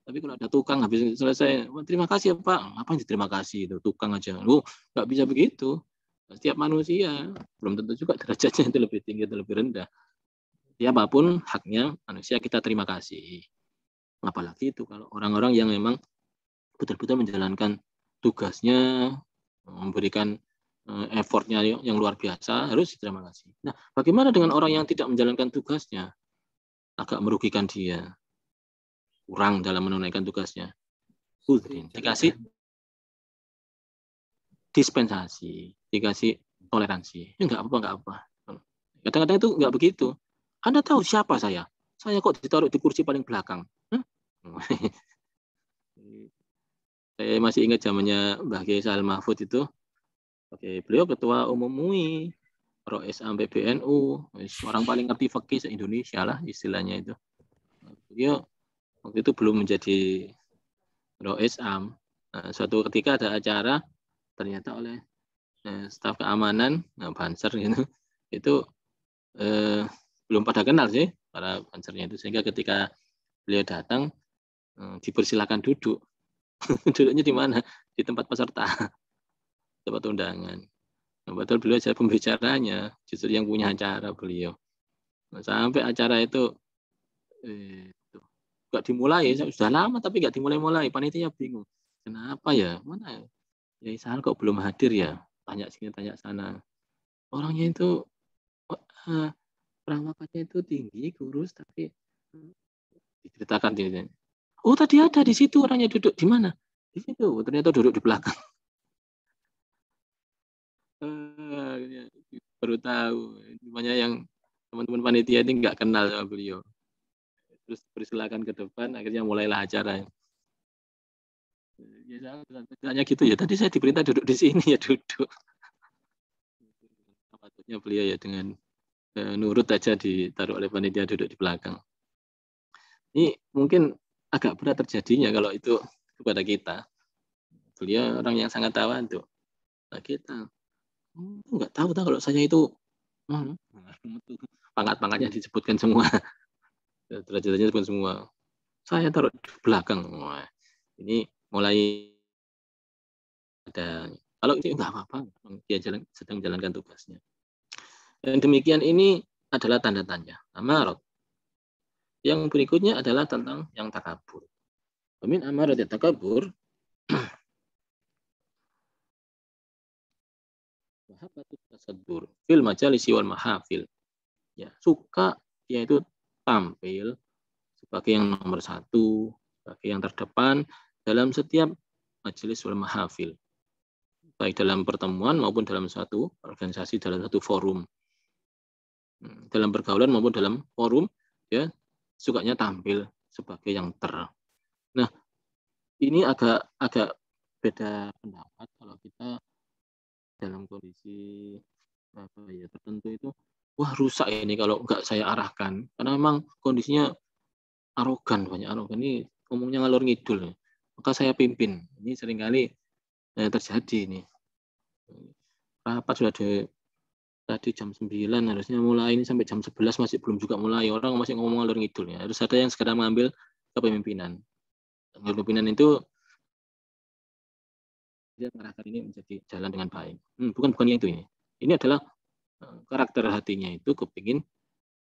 Tapi kalau ada tukang habis selesai, terima kasih ya Pak. Apa yang terima kasih itu tukang aja. Lu nggak bisa begitu. Setiap manusia belum tentu juga derajatnya itu lebih tinggi atau lebih rendah. Siapapun haknya manusia kita terima kasih. Apalagi itu kalau orang-orang yang memang betul-betul menjalankan tugasnya, memberikan effortnya yang luar biasa, harus terima kasih. Nah, bagaimana dengan orang yang tidak menjalankan tugasnya? Agak merugikan dia, kurang dalam menunaikan tugasnya. Dikasih dispensasi, dikasih toleransi. Ya, nggak apa-apa, nggak apa. Kadang-kadang itu nggak begitu. Anda tahu siapa saya? Saya kok ditaruh di kursi paling belakang. Saya masih ingat zamannya Mbah Kiai Sahl Mahfud itu. Oke, beliau ketua umum MUI, Rois Am PBNU, orang paling ngerti fikih se-Indonesia lah istilahnya itu. Beliau waktu itu belum menjadi Rois Am. Nah, suatu ketika ada acara, ternyata oleh staf keamanan, Banser gitu, itu belum pada kenal sih para Bansernya itu, sehingga ketika beliau datang dipersilakan duduk. Duduknya di mana? Di tempat peserta, tempat undangan. Nah, betul beliau jadi pembicaranya, justru yang punya acara beliau. Nah, sampai acara itu nggak dimulai, sudah lama tapi nggak dimulai-mulai. Panitia bingung, kenapa ya? Mana ya Sahal kok belum hadir ya? Tanya sini, tanya sana. Orangnya itu perawakatnya itu tinggi, kurus, tapi diceritakan dia. Oh tadi ada di situ orangnya duduk di mana? Di situ. Ternyata duduk di belakang. Baru tahu. Namanya yang teman-teman panitia ini nggak kenal sama beliau. Terus persilakan ke depan, akhirnya mulailah acara. Ya, tanya gitu ya. Tadi saya diperintah duduk di sini ya duduk. Patutnya beliau ya dengan nurut aja ditaruh oleh panitia duduk di belakang. Ini mungkin agak berat terjadinya kalau itu kepada kita. Beliau orang yang sangat tawadhu. Nah, kita nggak tahu kalau saya itu pangkat-pangkatnya disebutkan semua. Derajatnya disebutkan semua. Saya taruh di belakang. Wah, ini mulai ada. Kalau ini nggak apa-apa, dia sedang menjalankan tugasnya. Dan demikian ini adalah tanda tanya. Amarat. Yang berikutnya adalah tentang yang takabur. Min amarat takabur. Mahabbatut tasaddur fil majalisi wal mahafil. Ya, suka dia itu tampil sebagai yang nomor satu, sebagai yang terdepan dalam setiap majelis wal mahafil, baik dalam pertemuan maupun dalam suatu organisasi, dalam satu forum, dalam pergaulan maupun dalam forum, ya sukanya tampil sebagai yang Nah, ini agak beda pendapat kalau kita dalam kondisi apa ya tertentu itu, wah rusak ini kalau nggak saya arahkan, karena memang kondisinya banyak arogan ini ngomongnya ngalor ngidul, maka saya pimpin. Ini seringkali terjadi ini. Rapat sudah tadi jam 9 harusnya mulai, ini sampai jam 11 masih belum juga mulai, orang masih ngomong ngalor ngidul ya. Harus ada yang segera mengambil kepemimpinan. Kepemimpinan itu dia mengarahkan ini menjadi jalan dengan baik. Bukan itu ini. Ini adalah karakter hatinya itu kepingin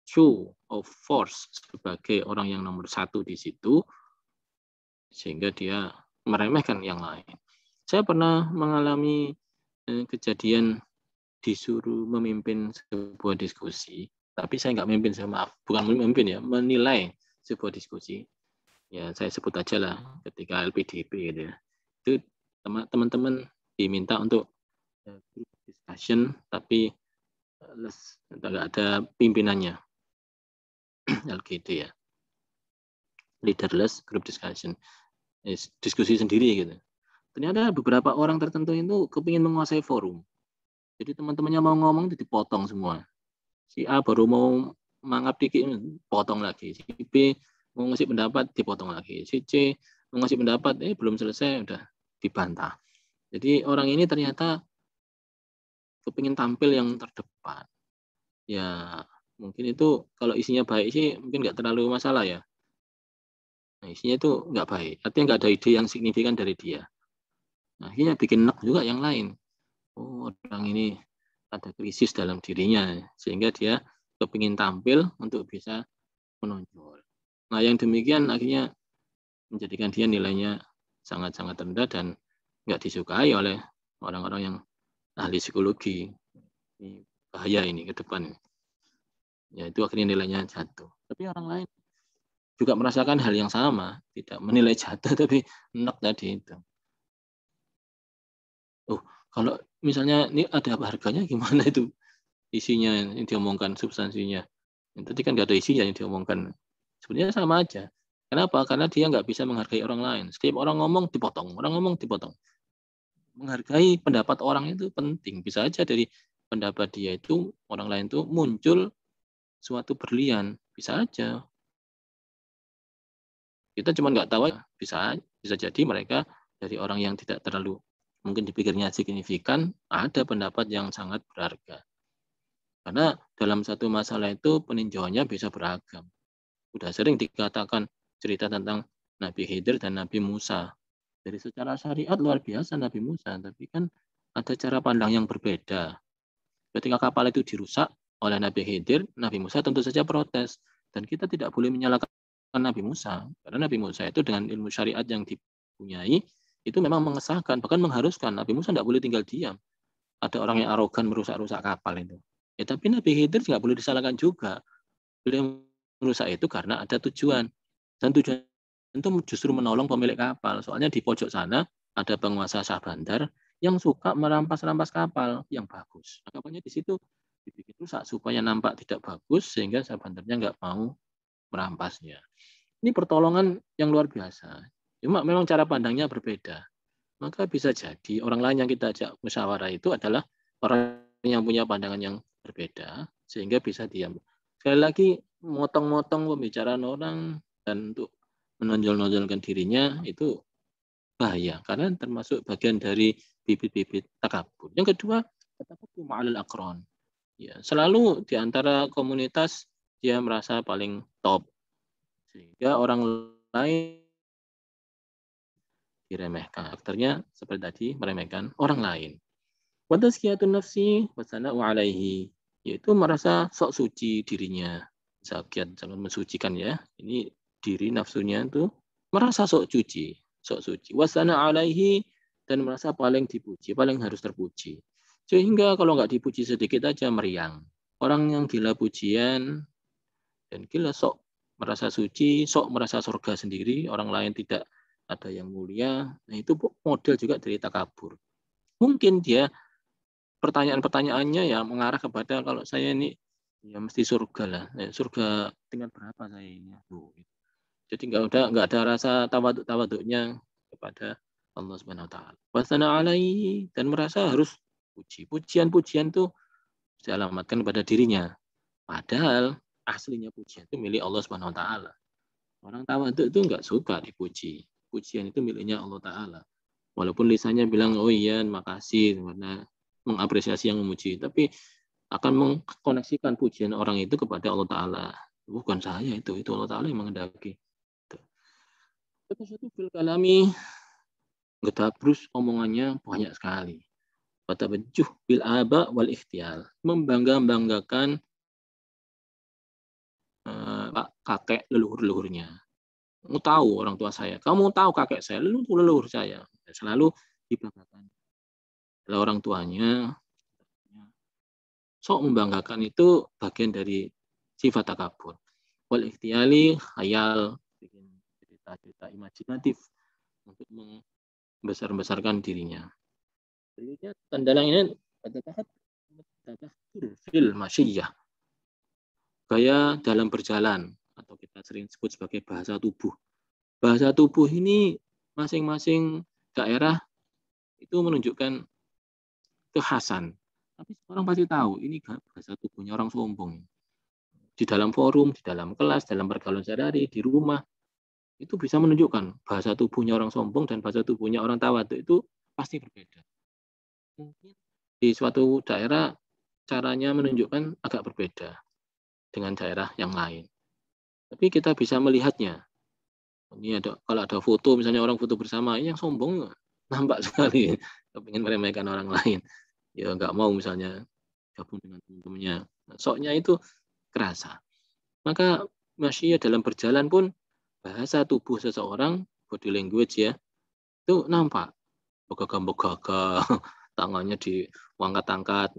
show of force sebagai orang yang nomor satu di situ, sehingga dia meremehkan yang lain. Saya pernah mengalami kejadian disuruh memimpin sebuah diskusi, tapi saya nggak memimpin, bukan memimpin ya, menilai sebuah diskusi. Ya saya sebut aja lah ketika LPDP gitu ya. Itu teman-teman diminta untuk group discussion, tapi nggak ada pimpinannya. LGD ya. Leaderless group discussion. Diskusi sendiri gitu. Ternyata beberapa orang tertentu itu kepingin menguasai forum. Jadi teman-temannya mau ngomong itu dipotong semua. Si A baru mau mangap dikit, potong lagi. Si B mau ngasih pendapat, dipotong lagi. Si C mau ngasih pendapat, belum selesai, udah dibantah. Jadi orang ini ternyata kepingin tampil yang terdepan. Ya mungkin itu kalau isinya baik sih mungkin nggak terlalu masalah ya. Nah, isinya itu nggak baik. Artinya nggak ada ide yang signifikan dari dia. Nah, akhirnya bikin nek juga yang lain. Oh, orang ini ada krisis dalam dirinya, sehingga dia kepingin tampil untuk bisa menonjol. Nah, yang demikian akhirnya menjadikan dia nilainya sangat-sangat rendah dan nggak disukai oleh orang-orang yang ahli psikologi. Ini bahaya ini ke depan. Ya, itu akhirnya nilainya jatuh. Tapi orang lain juga merasakan hal yang sama, tidak menilai jatuh, tapi enak tadi itu. Oh, kalau misalnya ini ada harganya gimana itu isinya yang diomongkan, substansinya. Tadi kan nggak ada isinya yang diomongkan. Sebenarnya sama aja. Kenapa? Karena dia nggak bisa menghargai orang lain. Setiap orang ngomong dipotong, orang ngomong dipotong. Menghargai pendapat orang itu penting. Bisa aja dari pendapat dia itu orang lain itu muncul suatu berlian. Bisa aja. Kita cuma nggak tahu, bisa jadi mereka dari orang yang tidak terlalu mungkin dipikirnya signifikan, ada pendapat yang sangat berharga. Karena dalam satu masalah itu peninjauannya bisa beragam. Udah sering dikatakan cerita tentang Nabi Khidir dan Nabi Musa. Dari secara syariat luar biasa Nabi Musa, tapi kan ada cara pandang yang berbeda. Ketika kapal itu dirusak oleh Nabi Khidir, Nabi Musa tentu saja protes. Dan kita tidak boleh menyalahkan Nabi Musa. Karena Nabi Musa itu dengan ilmu syariat yang dipunyai, itu memang mengesahkan, bahkan mengharuskan. Nabi Musa tidak boleh tinggal diam. Ada orang yang arogan merusak-rusak kapal itu. Ya, tapi Nabi Khidir nggak boleh disalahkan juga. Beliau merusak itu karena ada tujuan. Dan tujuan itu justru menolong pemilik kapal. Soalnya di pojok sana ada penguasa Syah Bandar yang suka merampas-rampas kapal yang bagus. Kapalnya di situ dibikin rusak supaya nampak tidak bagus sehingga Syah Bandarnya nggak mau merampasnya. Ini pertolongan yang luar biasa. Cuma memang cara pandangnya berbeda. Maka bisa jadi orang lain yang kita ajak musyawarah itu adalah orang yang punya pandangan yang berbeda sehingga bisa diam. Sekali lagi motong-motong pembicaraan orang dan untuk menonjol-nonjolkan dirinya itu bahaya karena termasuk bagian dari bibit-bibit takabur. Yang kedua, takabur ma'al akron. Ya, selalu di antara komunitas dia merasa paling top sehingga orang lain diremehkan. Akhirnya seperti tadi meremehkan orang lain. Wa tazkiyatun nafsi wa sana'u 'alaihi, yaitu merasa sok suci dirinya. Zakiat, jangan mensucikan ya. Ini diri nafsunya itu merasa sok suci, sok suci. Wa sana'u 'alaihi, dan merasa paling dipuji, paling harus terpuji. Sehingga kalau nggak dipuji sedikit aja meriang. Orang yang gila pujian dan gila sok merasa suci, sok merasa surga sendiri, orang lain tidak ada yang mulia. Nah, itu model juga dari takabur. Mungkin dia pertanyaan-pertanyaannya ya mengarah kepada kalau saya ini ya mesti surga lah. Surga tingkat berapa saya ini? Jadi nggak ada rasa tawaduknya kepada Allah Subhanahu wa taala. Wasana alaihi, dan merasa harus puji. Pujian-pujian itu dialamatkan pada dirinya. Padahal aslinya pujian itu milik Allah Subhanahu wa taala. Orang tawaduk itu nggak suka dipuji. Pujian itu miliknya Allah taala. Walaupun lisannya bilang oh iya makasih karena mengapresiasi yang memuji, tapi akan mengkoneksikan pujian orang itu kepada Allah taala. Bukan saya itu Allah taala yang menghendaki. Satu fil kalami, Getabrus omongannya banyak sekali. Fatabajuh bil aba wal ikhtial, membangga-banggakan kakek leluhur-leluhurnya. Kamu tahu orang tua saya, kamu tahu kakek saya, leluhur saya. Selalu dibanggakan oleh orang tuanya. Sok membanggakan itu bagian dari sifat takabur. Wal ikhtiali, khayal, bikin cerita-cerita imajinatif untuk membesar-besarkan dirinya. Berikutnya tanda lainnya tadakhur fil masyiyah, gaya dalam berjalan atau kita sering sebut sebagai bahasa tubuh. Bahasa tubuh ini masing-masing daerah itu menunjukkan kekhasan. Tapi orang pasti tahu ini bahasa tubuhnya orang sombong. Di dalam forum, di dalam kelas, dalam pergaulan sehari-hari, di rumah, itu bisa menunjukkan bahasa tubuhnya orang sombong dan bahasa tubuhnya orang tawaduk itu pasti berbeda. Mungkin di suatu daerah caranya menunjukkan agak berbeda dengan daerah yang lain. Tapi kita bisa melihatnya. Ini kalau ada foto, misalnya orang foto bersama, ini yang sombong nampak sekali, ingin meremehkan orang lain. Ya nggak mau misalnya gabung dengan teman-temannya. Soknya itu kerasa. Maka masya dalam berjalan pun bahasa tubuh seseorang, body language ya, itu nampak. Bogaga-bogaga, tangannya diangkat-angkat.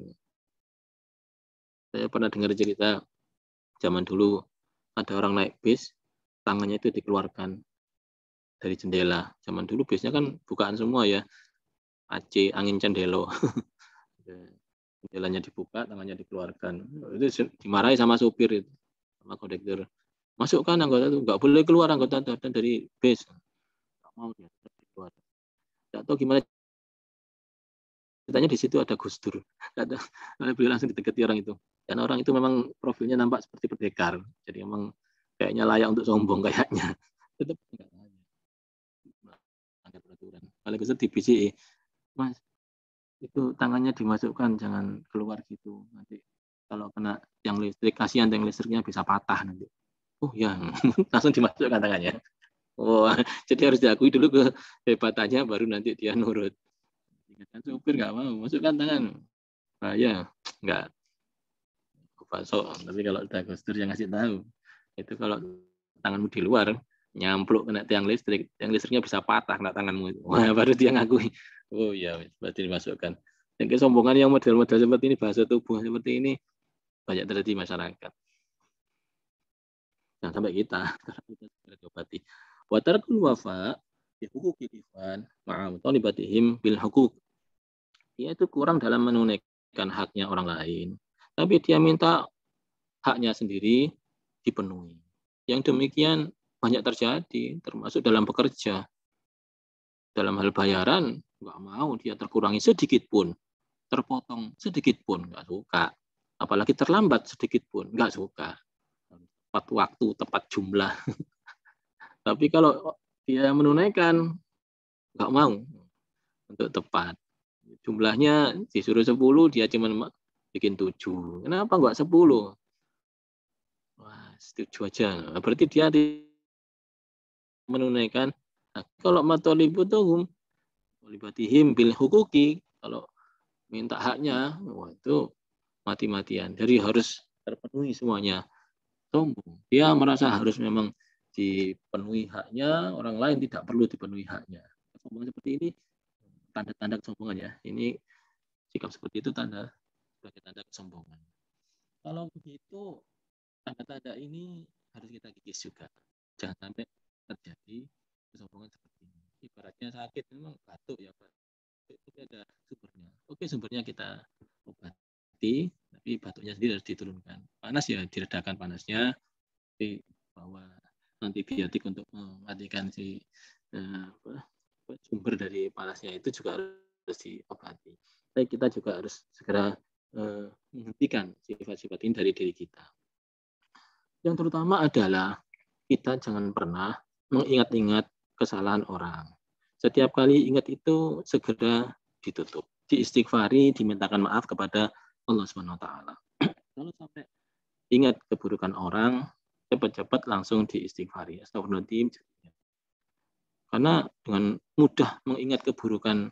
Saya pernah dengar cerita zaman dulu ada orang naik bis, tangannya itu dikeluarkan dari jendela. Zaman dulu bisnya kan bukaan semua ya, AC, angin cendelo. Jendelanya dibuka, tangannya dikeluarkan. Itu dimarahi sama supir itu, sama kondektur. Masukkan anggota itu, nggak boleh keluar anggota dari bis. Nggak mau dia keluar. Nggak tahu gimana ceritanya di situ ada Gus Dur. Beliau langsung didekati orang itu. Dan orang itu memang profilnya nampak seperti pendekar. Jadi memang kayaknya layak untuk sombong kayaknya. Tetap enggak ada peraturan. Kalau Gus Dur dibisi, Mas, itu tangannya dimasukkan, jangan keluar gitu. Nanti kalau kena yang listrik, kasihan yang listriknya bisa patah nanti. Oh ya, langsung dimasukkan tangannya. Oh, jadi harus diakui dulu kehebatannya, baru nanti dia nurut. Kan supir nggak mau, masukkan tangan. Bahaya, nggak. Pasok. Tapi kalau udah Gus Dur yang ngasih tahu, itu kalau tanganmu di luar, nyampluk kena tiang listriknya bisa patah kena tanganmu. Wah, baru dia ngakui. Oh iya, berarti dimasukkan. Dan kesombongan yang model-model seperti ini, bahasa tubuh seperti ini, banyak terjadi di masyarakat. Jangan sampai kita segera diobati. Wa tarkul wafa bi huquqil ikhwan ma'a talibatihim bil huquq. Dia itu kurang dalam menunaikan haknya orang lain, tapi dia minta haknya sendiri dipenuhi. Yang demikian banyak terjadi, termasuk dalam bekerja. Dalam hal bayaran, nggak mau dia terkurangi sedikit pun, terpotong sedikit pun, nggak suka. Apalagi terlambat sedikit pun, nggak suka. Tepat waktu, tepat jumlah. Tapi kalau dia menunaikan, nggak mau untuk tepat. Jumlahnya disuruh 10, dia cuma bikin 7. Kenapa nggak 10? Wah, setuju aja. Berarti dia menunaikan Nah, kalau matolibutuhum walibatihim bil hukuki, kalau minta haknya, wah itu mati-matian. Jadi harus terpenuhi semuanya. Sombong. Dia merasa harus memang dipenuhi haknya, orang lain tidak perlu dipenuhi haknya. Sombong seperti ini tanda-tanda kesombongan ya. Ini sikap seperti itu sebagai tanda kesombongan. Kalau begitu tanda-tanda ini harus kita kikis juga. Jangan sampai terjadi kesombongan seperti ini. Ibaratnya sakit memang batuk ya, Pak. Itu ada sumbernya. Oke, sumbernya kita obati, tapi batuknya sendiri harus diturunkan. Panas ya diredakan panasnya, tapi bahwa antibiotik untuk mematikan si sumber dari panasnya itu juga harus diobati. Tapi kita juga harus segera menghentikan sifat-sifat ini dari diri kita. Yang terutama adalah kita jangan pernah mengingat-ingat kesalahan orang. Setiap kali ingat itu segera ditutup, diistighfari, dimintakan maaf kepada Allah Subhanahu wa taala. Kalau sampai ingat keburukan orang, cepat-cepat langsung diistighfari. Astagfirullahaladzim. Karena dengan mudah mengingat keburukan,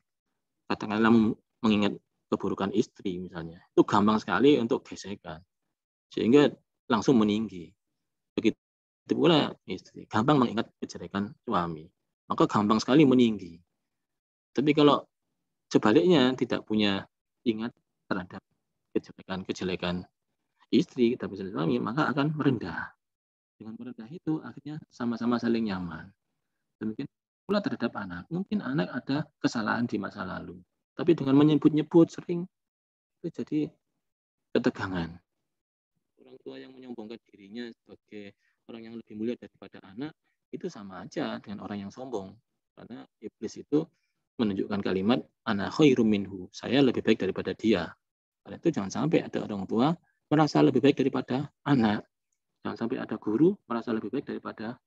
katakanlah mengingat keburukan istri misalnya, itu gampang sekali untuk gesekan. Sehingga langsung meninggi. Begitu pula istri, gampang mengingat kejelekan suami, maka gampang sekali meninggi. Tapi kalau sebaliknya tidak punya ingat terhadap kejelekan istri, tapi suami, maka akan merendah. Dengan merendah itu akhirnya sama-sama saling nyaman. Demikian pula terhadap anak. Mungkin anak ada kesalahan di masa lalu, tapi dengan menyebut-nyebut sering itu jadi ketegangan. Orang tua yang menyombongkan dirinya sebagai orang yang lebih mulia daripada anak, itu sama aja dengan orang yang sombong. Karena iblis itu menunjukkan kalimat ana khairum minhu, saya lebih baik daripada dia. Karena itu jangan sampai ada orang tua merasa lebih baik daripada anak. Jangan sampai ada guru merasa lebih baik daripada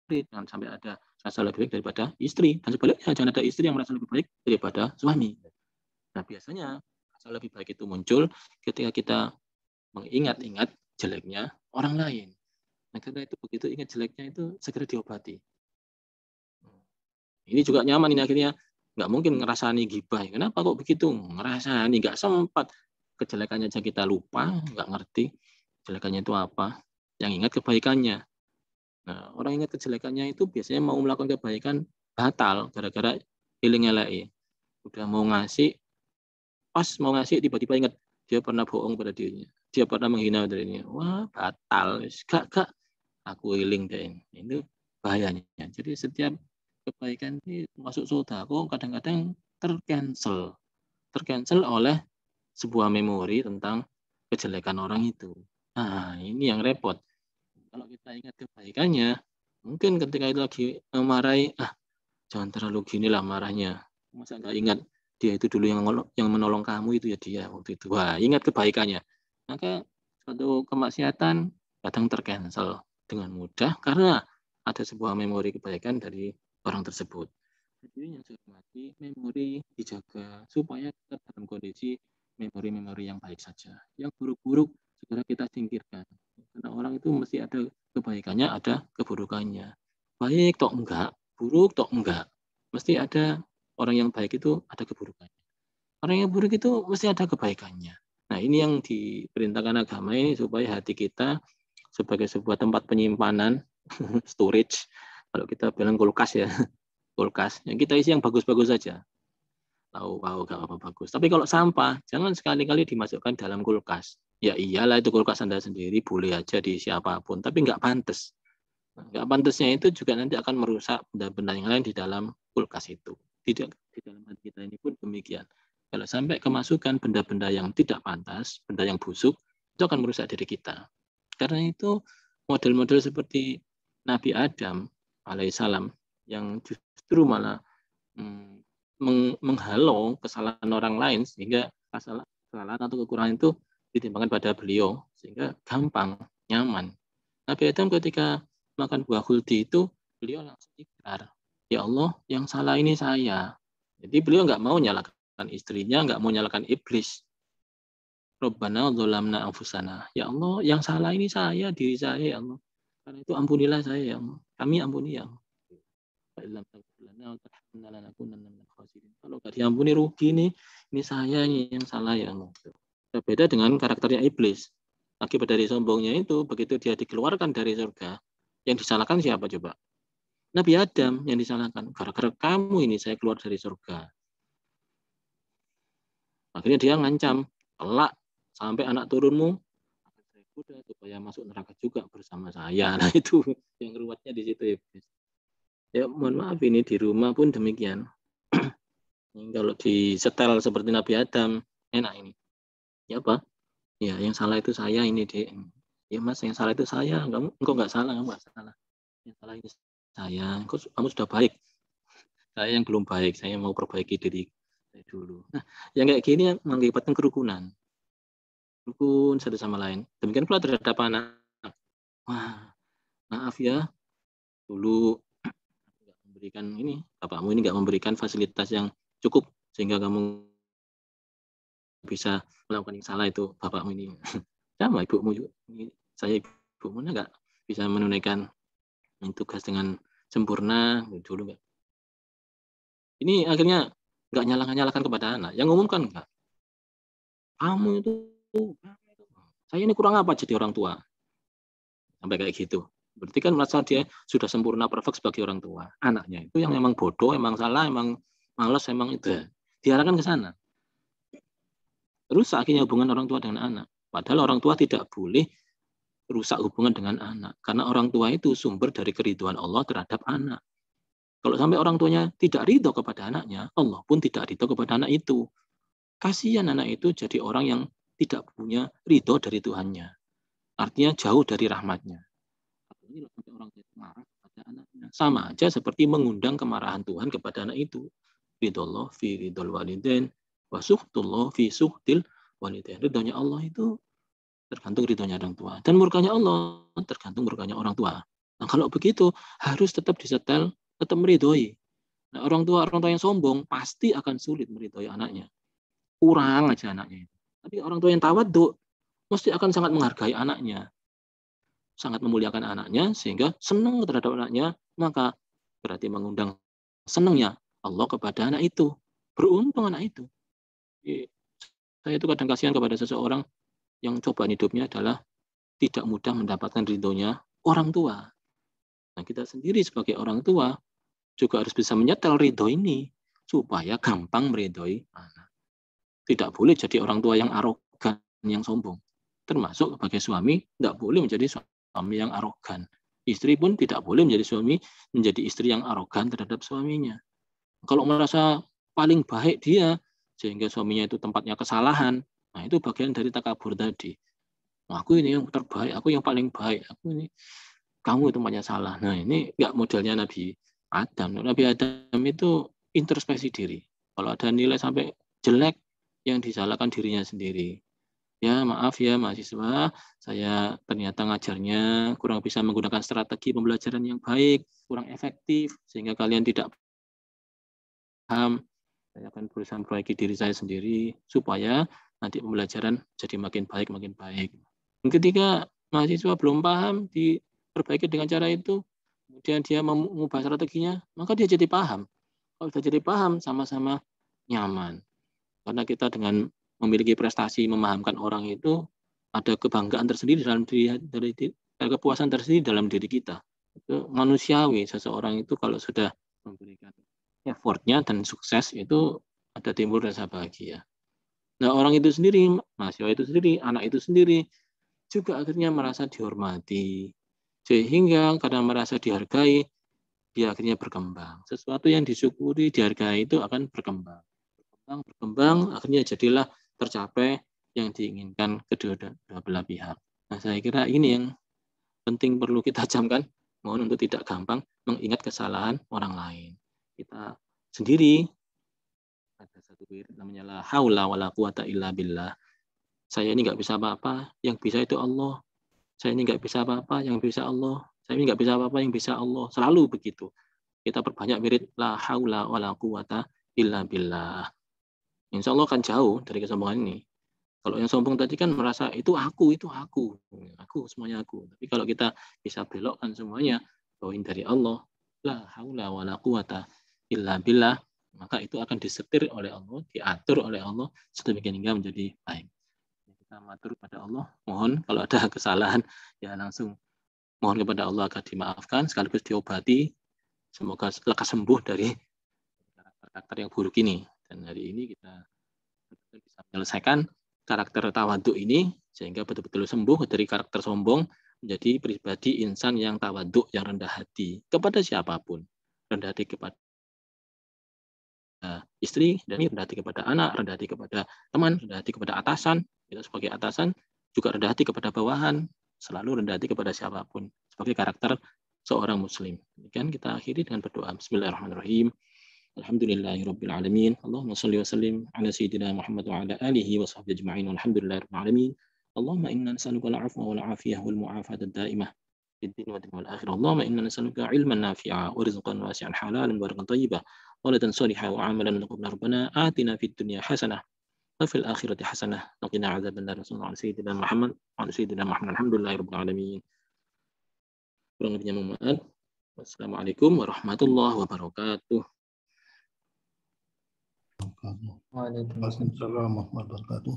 murid. Jangan sampai ada merasa lebih baik daripada istri. Dan sebaliknya, jangan ada istri yang merasa lebih baik daripada suami. Nah, biasanya rasa lebih baik itu muncul ketika kita mengingat-ingat jeleknya orang lain. Nah, karena itu begitu ingat jeleknya itu segera diobati. Ini juga nyaman ini akhirnya. Nggak mungkin ngerasani gibah. Kenapa kok begitu? Ngerasani, nggak sempat. Kejelekannya aja kita lupa, nggak ngerti jelekannya itu apa. Yang ingat kebaikannya. Nah, orang ingat kejelekannya itu biasanya mau melakukan kebaikan batal gara-gara iling-elai. Udah mau ngasih, pas mau ngasih tiba-tiba ingat dia pernah bohong pada dirinya. Dia pernah menghina dirinya. Wah, batal. Gak. Aku iling deh. Itu bahayanya. Jadi setiap kebaikan ini masuk sodako kadang-kadang tercancel oleh sebuah memori tentang kejelekan orang itu. Nah, ini yang repot. Kalau kita ingat kebaikannya, mungkin ketika itu lagi marahi, jangan terlalu gini lah marahnya. Masa nggak ingat dia itu dulu yang menolong kamu itu ya dia waktu itu. Wah, ingat kebaikannya. Maka suatu kemaksiatan kadang tercancel dengan mudah karena ada sebuah memori kebaikan dari orang tersebut. Jadi yang saya hormati, memori dijaga supaya tetap dalam kondisi memori-memori yang baik saja. Yang buruk-buruk segera kita singkirkan. Karena orang itu mesti ada kebaikannya, ada keburukannya. Baik toh enggak, buruk toh enggak. Mesti ada orang yang baik itu ada keburukannya. Orang yang buruk itu mesti ada kebaikannya. Nah, ini yang diperintahkan agama ini supaya hati kita sebagai sebuah tempat penyimpanan, storage, kalau kita bilang kulkas ya, kulkas. Yang kita isi yang bagus-bagus saja. Tahu gak apa bagus. Tapi kalau sampah, jangan sekali-kali dimasukkan dalam kulkas. Ya iyalah itu kulkas Anda sendiri, boleh aja diisi apapun. Tapi nggak pantas. Nggak pantasnya itu juga nanti akan merusak benda-benda yang lain di dalam kulkas itu. Di dalam hati kita ini pun demikian. Kalau sampai kemasukan benda-benda yang tidak pantas, benda yang busuk, itu akan merusak diri kita. Karena itu model-model seperti Nabi Adam alaihissalam yang justru malah menghalau kesalahan orang lain sehingga kesalahan atau kekurangan itu ditimbangkan pada beliau sehingga gampang, nyaman. Nabi Adam ketika makan buah khuldi itu beliau langsung ikrar, ya Allah yang salah ini saya. Jadi beliau nggak mau nyalakan istrinya, nggak mau nyalakan iblis. Rabbana dzolamna anfusana. Ya Allah yang salah ini saya, diri saya ya Allah. Karena itu ampunilah saya ya Allah. Kami ampuni ya Allah. Kalau nggak diampuni rugi nih, ini saya yang salah ya. Berbeda dengan karakternya iblis. Akibat dari sombongnya itu, begitu dia dikeluarkan dari surga, yang disalahkan siapa coba? Nabi Adam yang disalahkan. Gara-gara kamu ini saya keluar dari surga. Akhirnya dia ngancam, kelak sampai anak turunmu kuda supaya masuk neraka juga bersama saya. Nah itu yang ruwetnya di situ ya. Ya mohon maaf ini di rumah pun demikian. Kalau disetel seperti Nabi Adam enak ini. Ya apa? Ya yang salah itu saya ini dek. Ya mas yang salah itu saya. Engkau nggak salah, kamu nggak salah. Yang salah ini saya. Kamu sudah baik. Saya yang belum baik. Saya mau perbaiki diri saya dulu. Nah yang kayak gini mengakibatkan kerukunan. Rukun satu sama lain. Demikian pula terhadap anak. Wah, maaf ya, dulu nggak memberikan ini, bapakmu ini nggak memberikan fasilitas yang cukup sehingga kamu bisa melakukan yang salah itu bapakmu ini. Sama ibumu juga. Saya ibumu nggak bisa menunaikan tugas dengan sempurna dulu nggak. Ini akhirnya nggak nyalahkan kepada anak. Yang umumkan nggak. Kamu itu, saya ini kurang apa jadi orang tua? Sampai kayak gitu. Berarti kan merasa dia sudah sempurna perfect sebagai orang tua. Anaknya itu yang emang bodoh, emang salah, emang malas, emang itu. Diarahkan ke sana. Rusak akhirnya hubungan orang tua dengan anak. Padahal orang tua tidak boleh rusak hubungan dengan anak. Karena orang tua itu sumber dari keriduan Allah terhadap anak. Kalau sampai orang tuanya tidak ridho kepada anaknya, Allah pun tidak ridho kepada anak itu. Kasihan anak itu jadi orang yang tidak punya ridho dari Tuhannya. Artinya jauh dari rahmatnya. Ini sampai orang tua marah kepada anaknya. Sama aja seperti mengundang kemarahan Tuhan kepada anak itu. Ridhollah fi ridhol walidain wa suhtullah fi suhtil walidain. Ridhonya Allah itu tergantung ridhonya orang tua. Dan murkanya Allah tergantung murkanya orang tua. Nah kalau begitu harus tetap disetel, tetap meridhoi. Nah orang tua yang sombong pasti akan sulit meridhoi anaknya. Kurang aja anaknya itu. Tapi orang tua yang tawadhu mesti akan sangat menghargai anaknya. Sangat memuliakan anaknya sehingga senang terhadap anaknya, maka berarti mengundang senangnya Allah kepada anak itu. Beruntung anak itu. Saya itu kadang kasihan kepada seseorang yang cobaan hidupnya adalah tidak mudah mendapatkan ridhonya orang tua. Nah, kita sendiri sebagai orang tua juga harus bisa menyetel ridho ini supaya gampang meridhoi anak. Tidak boleh jadi orang tua yang arogan, yang sombong. Termasuk sebagai suami, tidak boleh menjadi suami yang arogan. Istri pun tidak boleh menjadi istri yang arogan terhadap suaminya. Kalau merasa paling baik dia, sehingga suaminya itu tempatnya kesalahan, nah itu bagian dari takabur tadi. Aku ini yang terbaik, aku yang paling baik, aku ini, kamu tempatnya salah. Nah ini nggak modelnya Nabi Adam. Nabi Adam itu introspeksi diri. Kalau ada nilai sampai jelek, yang disalahkan dirinya sendiri. Ya maaf ya mahasiswa, saya ternyata ngajarnya kurang bisa menggunakan strategi pembelajaran yang baik, kurang efektif, sehingga kalian tidak paham. Saya akan berusaha memperbaiki diri saya sendiri, supaya nanti pembelajaran jadi makin baik. Dan ketika mahasiswa belum paham, diperbaiki dengan cara itu, kemudian dia mengubah strateginya, maka dia jadi paham. Kalau sudah jadi paham, sama-sama nyaman. Karena kita dengan memiliki prestasi memahamkan orang itu ada kebanggaan tersendiri dalam diri, ada kepuasan tersendiri dalam diri kita. Itu manusiawi seseorang itu kalau sudah memberikan effortnya dan sukses itu ada timbul rasa bahagia. Nah orang itu sendiri, mahasiswa itu sendiri, anak itu sendiri juga akhirnya merasa dihormati. Sehingga karena merasa dihargai, dia akhirnya berkembang. Sesuatu yang disyukuri, dihargai itu akan berkembang. Berkembang, akhirnya jadilah tercapai yang diinginkan kedua belah pihak. Nah, saya kira ini yang penting perlu kita camkan, mohon untuk tidak gampang mengingat kesalahan orang lain. Kita sendiri ada satu wirid namanya la haula wala quwata illa billah. Saya ini nggak bisa apa-apa, yang bisa itu Allah. Saya ini nggak bisa apa-apa, yang bisa Allah. Saya ini nggak bisa apa-apa, yang bisa Allah. Selalu begitu. Kita perbanyak wirid la haula wala quwata illa billah. Insya Allah akan jauh dari kesombongan ini. Kalau yang sombong tadi kan merasa itu aku semuanya aku. Tapi kalau kita bisa belokkan semuanya, bawain dari Allah, la haula wala quwata illa billah, maka itu akan disetir oleh Allah, diatur oleh Allah sedemikian hingga menjadi baik. Kita matur kepada Allah, mohon kalau ada kesalahan ya langsung mohon kepada Allah agar dimaafkan sekaligus diobati, semoga lekas sembuh dari karakter yang buruk ini. Dan hari ini kita bisa menyelesaikan karakter tawaduk ini sehingga betul-betul sembuh dari karakter sombong menjadi pribadi insan yang tawaduk, yang rendah hati kepada siapapun. Rendah hati kepada istri, dan rendah hati kepada anak, rendah hati kepada teman, rendah hati kepada atasan. Kita sebagai atasan juga rendah hati kepada bawahan, selalu rendah hati kepada siapapun sebagai karakter seorang muslim. Demikian kita akhiri dengan berdoa. Bismillahirrahmanirrahim. Alhamdulillahirabbil alamin. Allahumma shalli wa sallim ala sayyidina Muhammad wa ala alihi wa sahbihi ajma'in. Walhamdulillahirabbil alamin. Allahumma inna nas'aluka al-'afwa wal 'afiyah wal mu'afata ad-da'imah fid din wal akhirah. Allahumma inna nas'aluka 'ilman nafi'a wa rizqan wasi'an halalan wa rizqan thayyiban wa ladan shalihan wa 'amalan taqabbala. Rabbana atina fid dunya hasanah wa fil akhirati hasanah wa qina 'adzabannar. Sallallahu alaihi sayyidina Muhammad wa ala sayyidina Muhammad. Alhamdulillahirabbil alamin. Kurang lebihnya mohon maaf. Wassalamualaikum warahmatullahi wabarakatuh. Waalaikumsalam warahmatullahi wabarakatuh.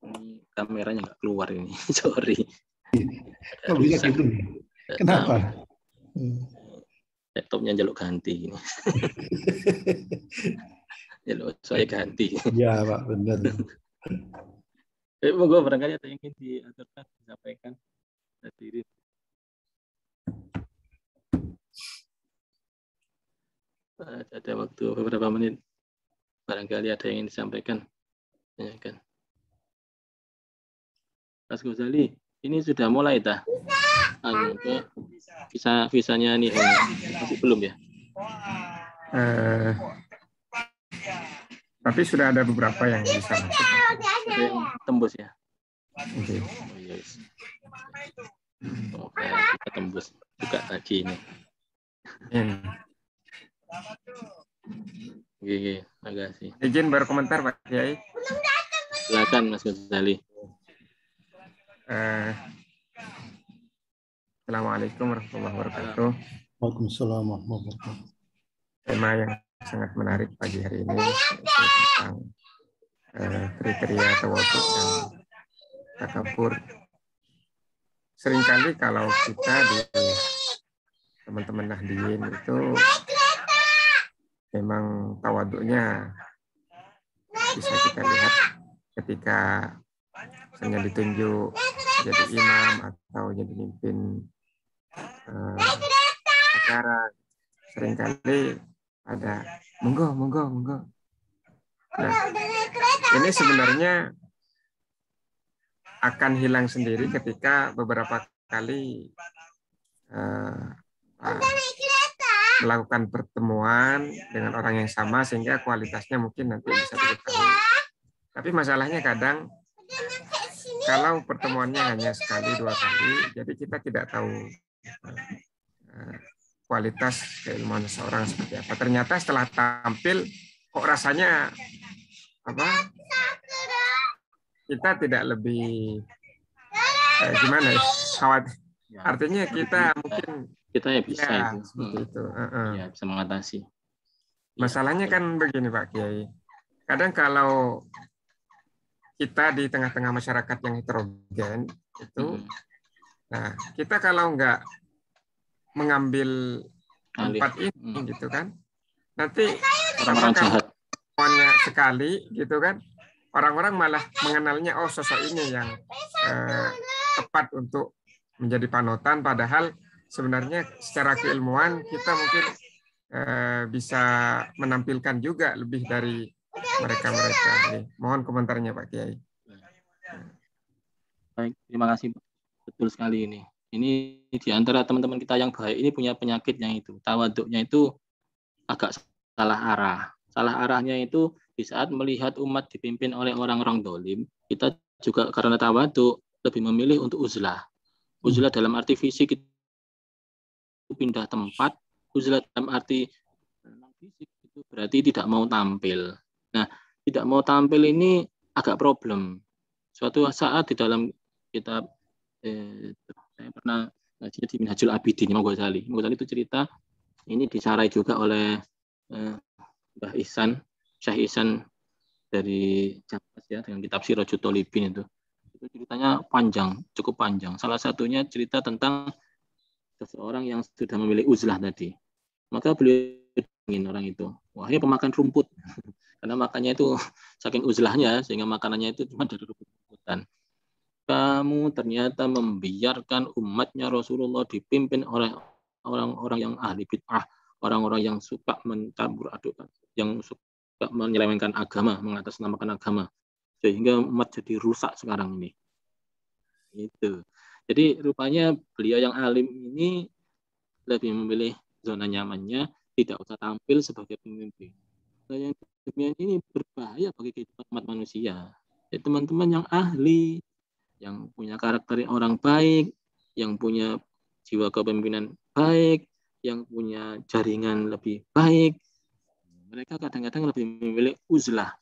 Ini kameranya nggak keluar ini, sorry. Kok bisa gitu? Kenapa? Laptopnya jaluk ganti ini. Jaluk saya ganti. Ya Pak, benar. Monggo barangkali ada yang ingin diaturkan, disampaikan. Hadirin. Ada waktu beberapa menit. Barangkali ada yang ingin disampaikan. Tanyakan. Mas Ghazali, ini sudah mulai dah? Visanya nih masih belum ya? Tapi sudah ada beberapa yang bisa masuk. Ada yang tembus ya? Okay. Oh, yes. Oke, kita tembus juga tadi ini. Oke, terima kasih. Izin berkomentar Pak Kiai. Silakan Mas Ghazali. Assalamualaikum warahmatullahi wabarakatuh. Waalaikumsalam warahmatullahi wabarakatuh. Tema yang sangat menarik pagi hari ini tentang kriteria tawaduk dan takabur. Seringkali kalau kita di teman-teman Nahdliyin itu memang tawaduknya bisa kita lihat ketika misalnya ditunjuk jadi imam atau jadi pimpin acara, seringkali ada monggo. Nah, ini sebenarnya akan hilang sendiri ketika beberapa kali melakukan pertemuan dengan orang yang sama sehingga kualitasnya mungkin nanti bisa diketahui. Tapi masalahnya kadang kalau pertemuannya hanya sekali, 2 kali, jadi kita tidak tahu kualitas keilmuan seseorang seperti apa. Ternyata setelah tampil, kok rasanya kita tidak lebih gimana ya, khawatir. Artinya kita mungkin kita ya bisa ya, itu. Seperti itu. Ya, bisa mengatasi. Masalahnya kan begini Pak Kiai. Kadang kalau kita di tengah-tengah masyarakat yang heterogen itu, nah kita kalau nggak mengambil tempat ini gitu kan, nanti orang-orang jahat semuanya sekali gitu kan, orang-orang malah mengenalnya oh sosok ini yang tepat untuk menjadi panutan, padahal sebenarnya secara keilmuan kita mungkin bisa menampilkan juga lebih dari mereka-mereka. Mohon komentarnya Pak Kiai. Baik, terima kasih. Betul sekali ini. Ini di antara teman-teman kita yang baik ini punya penyakit yang itu. Tawaduknya itu agak salah arah. Salah arahnya itu di saat melihat umat dipimpin oleh orang-orang dolim, kita juga karena tawaduk lebih memilih untuk uzlah. Uzlah dalam arti fisik itu pindah tempat. Uzlah dalam arti fisik itu berarti tidak mau tampil. Nah, tidak mau tampil ini agak problem. Suatu saat di dalam kitab saya pernah ngaji di Minhajul Abidin Imam Ghazali. Imam Ghazali itu cerita Ini disarai juga oleh Mbah Ihsan, Syekh Ihsan dari Jakarta ya, dengan kitab Sirajul Thalibin itu ceritanya panjang, cukup panjang. Salah satunya cerita tentang seseorang yang sudah memilih uzlah tadi. Maka beliau ingin orang itu, wahai pemakan rumput, karena makannya itu saking uzlahnya sehingga makanannya itu cuma dari rumput-rumputan. Kamu ternyata membiarkan umatnya Rasulullah dipimpin oleh orang-orang yang ahli bid'ah, orang-orang yang suka mencampur adukan, yang suka menyelewengkan agama, mengatasnamakan agama, sehingga umat jadi rusak sekarang ini. Itu. Jadi rupanya beliau yang alim ini lebih memilih zona nyamannya, tidak usah tampil sebagai pemimpin. Nah, yang demikian ini berbahaya bagi kehidupan umat manusia. Ya, teman-teman yang ahli, yang punya karakter orang baik, yang punya jiwa kepemimpinan baik, yang punya jaringan lebih baik, mereka kadang-kadang lebih memilih uzlah.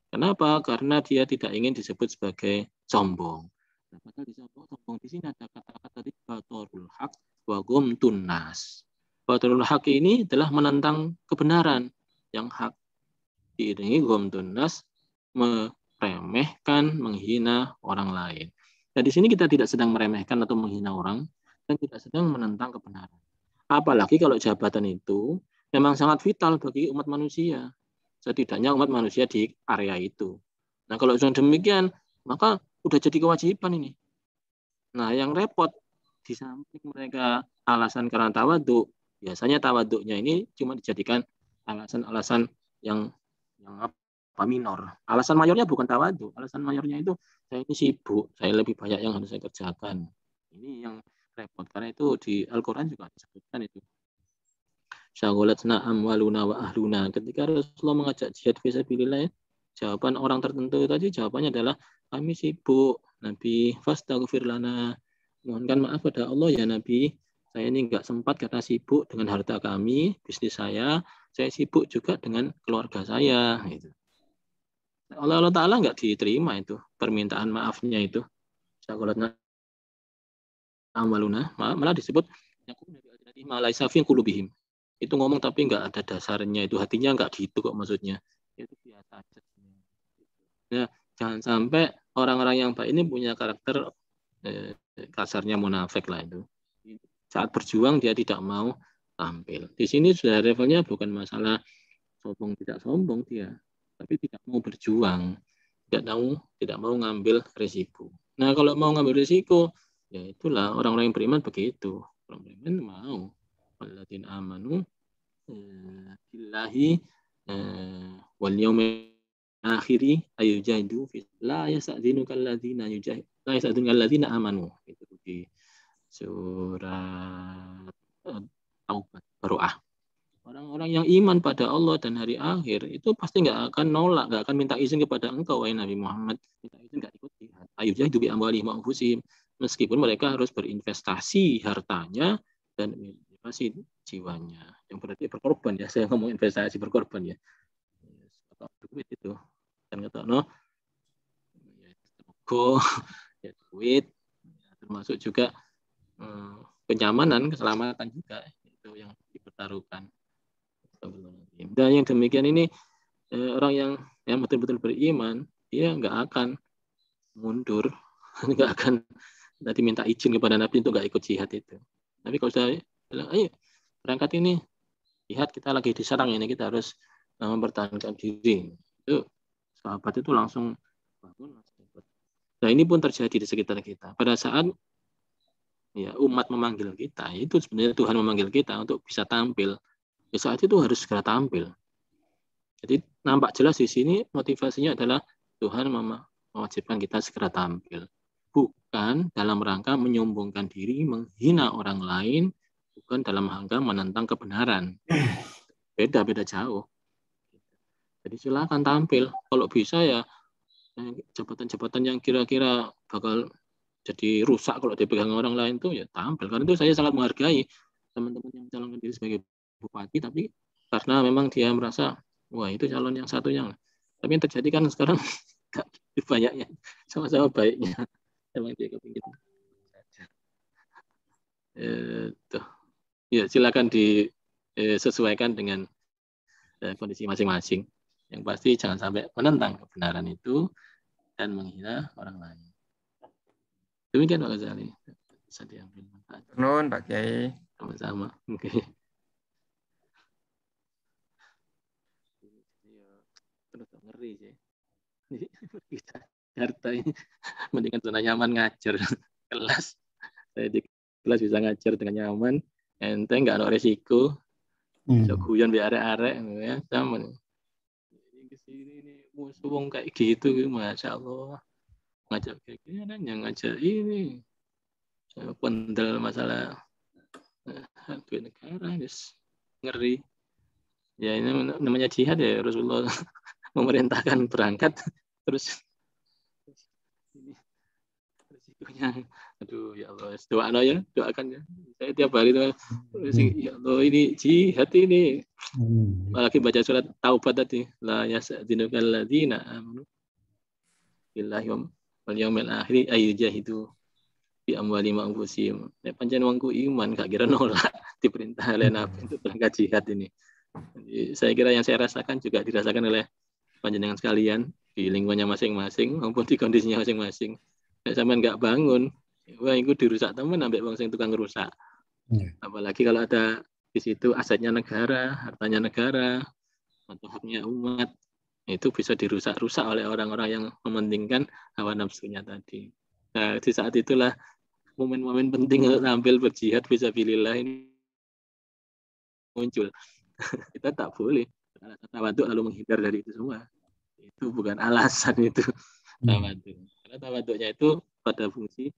Kenapa? Karena dia tidak ingin disebut sebagai sombong. Nah, padahal sombong di sini ada kata-kata di batorul haq wa gomtun nas. Batorul haq ini adalah menentang kebenaran yang hak, diiringi gomtun nas, meremehkan, menghina orang lain. Nah, di sini kita tidak sedang meremehkan atau menghina orang dan tidak sedang menentang kebenaran. Apalagi kalau jabatan itu memang sangat vital bagi umat manusia. Setidaknya umat manusia di area itu. Nah, kalau sudah demikian, maka udah jadi kewajiban ini. Nah, yang repot di samping mereka alasan karena tawaduk, biasanya tawaduknya ini cuma dijadikan alasan-alasan yang apa minor. Alasan mayornya bukan tawaduk, alasan mayornya itu saya ini sibuk, saya lebih banyak yang harus saya kerjakan. Ini yang repot karena itu di Al-Qur'an juga disebutkan itu. Syaghalatna amwaluna wa ahluna. Ketika Rasulullah mengajak jihad fisabilillah, jawaban orang tertentu tadi jawabannya adalah kami sibuk. Nabi, fastaghfir lana. Mohonkan maaf pada Allah ya Nabi. Saya ini enggak sempat karena sibuk dengan harta kami, bisnis saya sibuk juga dengan keluarga saya. Gitu. Allah Ta'ala enggak diterima itu permintaan maafnya itu. Syaghalatna amwaluna, malah disebut itu ngomong tapi nggak ada dasarnya, itu hatinya nggak gitu kok maksudnya, itu biasa aja. Nah, jangan sampai orang-orang yang baik ini punya karakter kasarnya munafik lah itu. Saat berjuang dia tidak mau tampil. Di sini sudah levelnya bukan masalah sombong tidak sombong dia, tapi tidak mau berjuang, tidak mau ngambil risiko. Nah, kalau mau ngambil risiko, ya itulah orang-orang yang beriman begitu. Orang beriman mau. Alladzina amanu billahi wal yaumil akhiri ayujadu la yas'dinu kalladzina la yas'dinu kalladzina amanu. Itu di surat Taubat Baroah. Orang-orang yang iman pada Allah dan hari akhir itu pasti nggak akan nolak, nggak akan minta izin kepada engkau wahai Nabi Muhammad, minta izin nggak ikut jihad. Ayujadu bi amwalihim wa anfusihim, meskipun mereka harus berinvestasi hartanya dan investasi jiwanya, yang berarti berkorban ya. Saya ngomong investasi berkorban ya. Duit itu kan kata no, ya duit, termasuk juga kenyamanan, keselamatan juga itu yang dipertaruhkan. Dan yang demikian ini orang yang betul-betul beriman, dia nggak akan mundur, nggak akan nanti minta izin kepada Nabi untuk nggak ikut jihad itu. Tapi kalau saya bilang, ayo berangkat ini jihad, kita lagi diserang ini, kita harus mempertahankan diri. Itu sahabat itu langsung bangun. Nah, ini pun terjadi di sekitar kita. Pada saat ya umat memanggil kita, itu sebenarnya Tuhan memanggil kita untuk bisa tampil. Ya, saat itu harus segera tampil. Jadi nampak jelas di sini motivasinya adalah Tuhan mewajibkan kita segera tampil. Bukan dalam rangka menyombongkan diri, menghina orang lain, bukan dalam rangka menentang kebenaran. Beda jauh. Jadi silakan tampil. Kalau bisa ya jabatan-jabatan yang kira-kira bakal jadi rusak kalau dipegang orang lain tuh ya tampil. Karena itu saya sangat menghargai teman-teman yang mencalonkan diri sebagai bupati, tapi karena memang dia merasa wah itu calon yang satunya. Tapi yang terjadi kan sekarang banyaknya sama-sama baiknya. Memang dia kepingin. Ya silakan sesuaikan dengan kondisi masing-masing. Yang pasti jangan sampai menentang kebenaran itu dan menghina orang lain. Demikian Pak Ghazali. Bisa diambil manfaat. Nun, Pak Kiai. Sama-sama. Oke. Terus ngeri sih. Jakarta ini mendingan zona nyaman ngajar kelas. Saya di kelas bisa ngajar dengan nyaman. Enteng nggak ada resiko. Bisa guyon biar arek-arek ya sama nih. Ini kesini nih musuh wong kayak gitu, masya Allah. Ngajak kayak gini yang ngajak ini pendel masalah duit negara, ngeri. Ya ini namanya jihad ya, Rasulullah memerintahkan berangkat terus ini resikonya. Aduh ya Allah, doakan ya, doakan ya. Saya tiap hari itu ya Allah ini jihad ini. Apalagi baca surat Taubat tadi, la yas'dinukal ladzina amanu billahi wal yaumil akhir ayyujahidu bi amwali ma'anfusihim. Nek pancen wongku iman gak kira nolak diperintah oleh Nabi untuk berangkat jihad ini. Jadi, saya kira yang saya rasakan juga dirasakan oleh panjenengan sekalian di lingkungannya masing-masing maupun di kondisinya masing-masing. Nek sampean gak bangun, wah itu dirusak temen ambek wong sing tukang rusak. Apalagi kalau ada di situ asetnya negara, hartanya negara, atau haknya umat, itu bisa dirusak-rusak oleh orang-orang yang mementingkan hawa nafsunya tadi. Nah, di saat itulah momen-momen penting untuk tampil berjihad fisabilillah ini muncul. Kita tak boleh tawaduk lalu menghindar dari itu semua. Itu bukan alasan itu tawaduk. Karena tawaduknya itu pada fungsi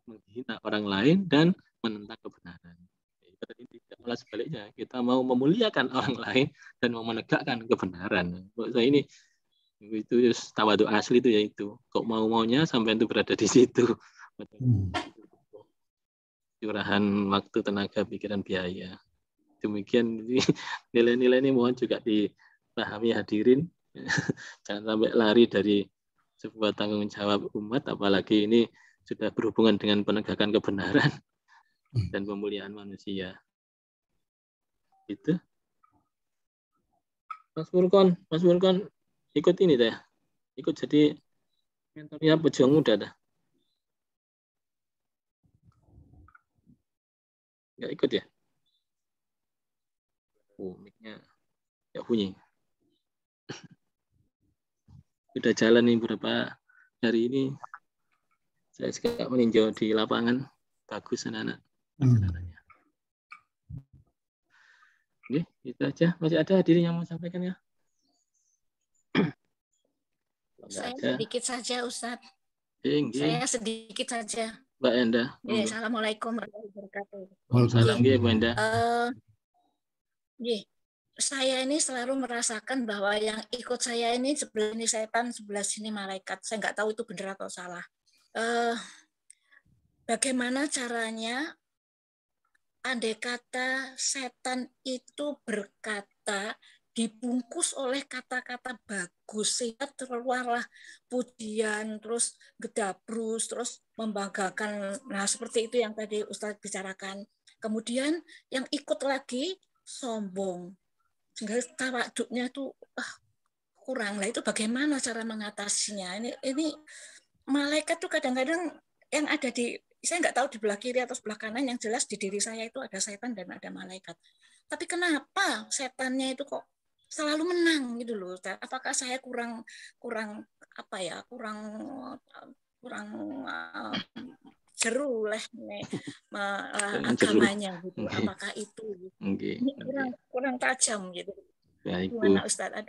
menghina orang lain dan menentang kebenaran. Tidak, malah sebaliknya, kita mau memuliakan orang lain dan mau menegakkan kebenaran. Menurut saya ini itu tawaduk asli itu yaitu kok mau-maunya sampai itu berada di situ. Curahan waktu, tenaga, pikiran, biaya. Demikian nilai-nilai ini mohon juga dipahami hadirin. Jangan sampai lari dari sebuah tanggung jawab umat, apalagi ini sudah berhubungan dengan penegakan kebenaran dan pemuliaan manusia. Itu. Mas Furqon ikut ini deh. Ikut jadi mentornya pejuang muda dah. Nggak ikut ya? Mic-nya nggak bunyi. Udah jalan nih beberapa hari ini. Saya suka meninjau di lapangan. Bagus anak-anak. Oke, itu aja. Masih ada hadirin yang mau sampaikan ya? Saya sedikit saja, Ustadz. Saya sedikit saja. Mbak Enda. Assalamualaikum warahmatullahi wabarakatuh. Waalaikumsalam, Mbak Enda. Saya ini selalu merasakan bahwa yang ikut saya ini sebelah ini setan, sebelah sini malaikat. Saya nggak tahu itu benar atau salah. Bagaimana caranya andai kata setan itu berkata dibungkus oleh kata-kata bagus sehingga keluarlah pujian, terus gedabrus, terus membanggakan. Nah, seperti itu yang tadi Ustadz bicarakan. Kemudian yang ikut lagi sombong, sehingga tawaduknya itu kurang. Lah itu bagaimana cara mengatasinya? Ini malaikat tuh kadang-kadang yang ada di, saya nggak tahu di belah kiri atau sebelah kanan, yang jelas di diri saya itu ada setan dan ada malaikat. Tapi kenapa setannya itu kok selalu menang gitu loh? Apakah saya kurang jeru lah agamanya gitu? Apakah itu? Ini kurang tajam gitu. Baik, Bu.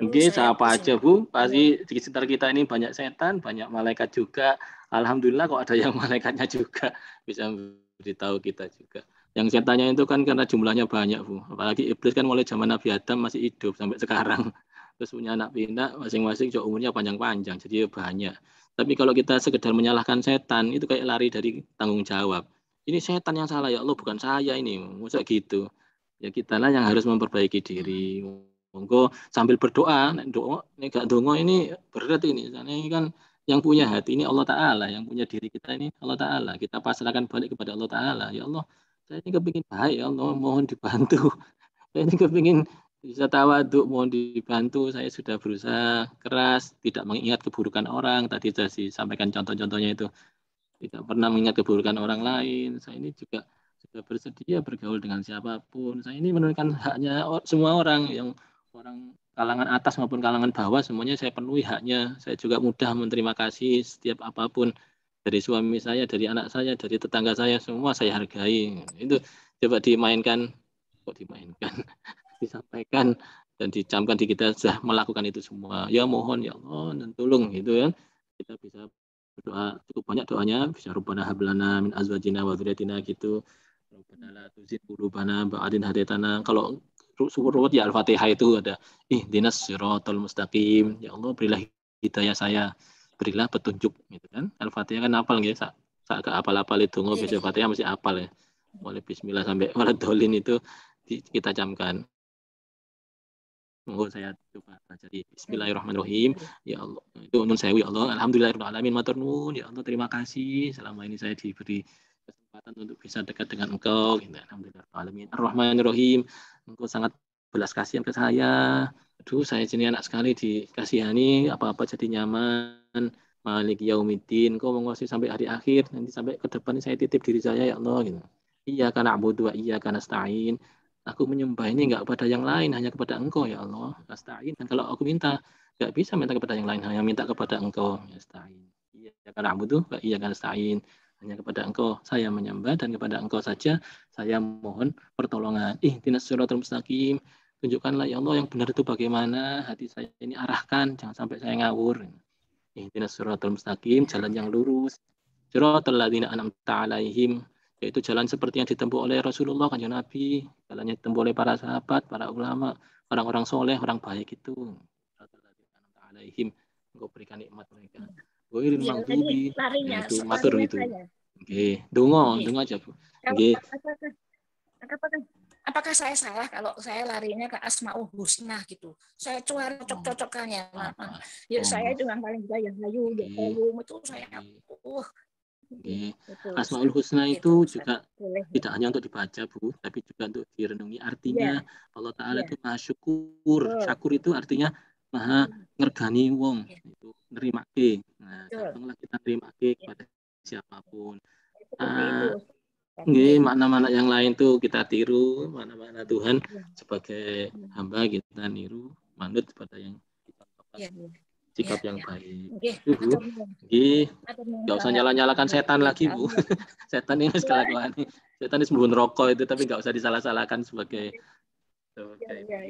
Oke, siapa aja, Bu? Pasti di sekitar kita ini banyak setan, banyak malaikat juga. Alhamdulillah kok ada yang malaikatnya juga bisa beritahu kita juga. Yang setannya itu kan karena jumlahnya banyak, Bu. Apalagi iblis kan mulai zaman Nabi Adam masih hidup sampai sekarang. Terus punya anak pinak masing-masing juga umurnya panjang-panjang, jadi banyak. Tapi kalau kita sekedar menyalahkan setan, itu kayak lari dari tanggung jawab. Ini setan yang salah, ya Allah, bukan saya ini. Masa gitu. Ya kitalah yang harus memperbaiki diri. Monggo sambil berdoa, nek gak dongo ini berat ini. Ini kan yang punya hati ini Allah Ta'ala, yang punya diri kita ini Allah Ta'ala. Kita pasrahkan balik kepada Allah Ta'ala. Ya Allah, saya ini kepingin baik, ya Allah, mohon dibantu. Saya ini kepingin bisa tawaduk, mohon dibantu. Saya sudah berusaha keras, tidak mengingat keburukan orang. Tadi sudah disampaikan contoh-contohnya itu. Tidak pernah mengingat keburukan orang lain. Saya ini juga sudah bersedia bergaul dengan siapapun. Saya ini menunjukkan haknya semua orang, yang orang kalangan atas maupun kalangan bawah, semuanya saya penuhi haknya. Saya juga mudah menerima kasih setiap apapun. Dari suami saya, dari anak saya, dari tetangga saya, semua saya hargai. Itu coba dimainkan, kok dimainkan, disampaikan dan dicamkan di kita sudah melakukan itu semua. Ya mohon ya Allah dan tolong gitu kan. Kita bisa berdoa cukup banyak doanya, bisa Rabbana hablana min azwajina wa dzurriyyatina gitu. Rabbana la tuzigh qulubana ba'da idh hadaitana. Kalau surut ya Al-Fatihah itu ada ihdinas siratal mustaqim. Ya Allah berilah hidayah saya, berilah petunjuk gitu kan. Al-Fatihah kan hafal nggih, sak agak apal-apal itu ngopi Al-Fatihah masih hafal ya. Mulai bismillah sampai waladhdallin itu kita camkan. Monggo saya coba baca di Bismillahirrahmanirrahim. Ya Allah, itu nun sewu ya Allah. Alhamdulillahirabbil alamin, matur nuwun ya Allah, terima kasih selama ini saya diberi kesempatan untuk bisa dekat dengan Engkau. Gitu. Alhamdulillahirabbil alamin. Ar-Rahmanirrahim. Engkau sangat belas kasihan ke saya. Aduh, saya sini anak sekali dikasihani, apa-apa jadi nyaman. Maliki yaumiddin. Engkau menguasai sampai hari akhir, nanti sampai ke depan saya titip diri saya ya Allah gitu. Iyyaka na'budu wa iyyaka nasta'in. Aku menyembah ini enggak kepada yang lain, hanya kepada Engkau ya Allah. Nasta'in. Dan kalau aku minta, enggak bisa minta kepada yang lain, hanya minta kepada Engkau. Nasta'in. Iyyaka na'budu wa iyyaka nasta'in. Hanya kepada Engkau saya menyembah, dan kepada Engkau saja saya mohon pertolongan. Ihdinas siratal mustaqim. Tunjukkanlah ya Allah yang benar itu bagaimana, hati saya ini arahkan, jangan sampai saya ngawur. Ihdinas siratal mustaqim, jalan yang lurus. Siratal ladzina an'amta 'alaihim, yaitu jalan seperti yang ditempuh oleh Rasulullah, kanjeng Nabi, jalannya ditempuh oleh para sahabat, para ulama, orang-orang soleh, orang baik itu. Alaihim, engkau berikan nikmat mereka. Ghairil maghdubi, itu matur itu. Oke, dongo aja Bu. Oke. Apakah saya salah kalau saya larinya ke Asmaul Husna gitu? Saya cocok-cocokannya. Ya saya itu yang paling juga yang Hayu, itu saya. Asmaul Husna itu juga tidak hanya untuk dibaca Bu, tapi juga untuk direnungi. Artinya Allah Ta'ala itu maha syukur. Syakur itu artinya maha ngergani wong, itu nerimake. Nah, gampanglah kita nerimake kepada siapapun. Makna-makna yang lain tuh kita tiru, makna-makna Tuhan sebagai hamba kita niru, manut kepada yang kita sikap yang baik. Bu. Nggak usah nyala-nyalakan setan lagi Bu. Setan ini kelakuan. Setan ini sembunyi rokok itu, tapi nggak usah disalah-salahkan sebagai.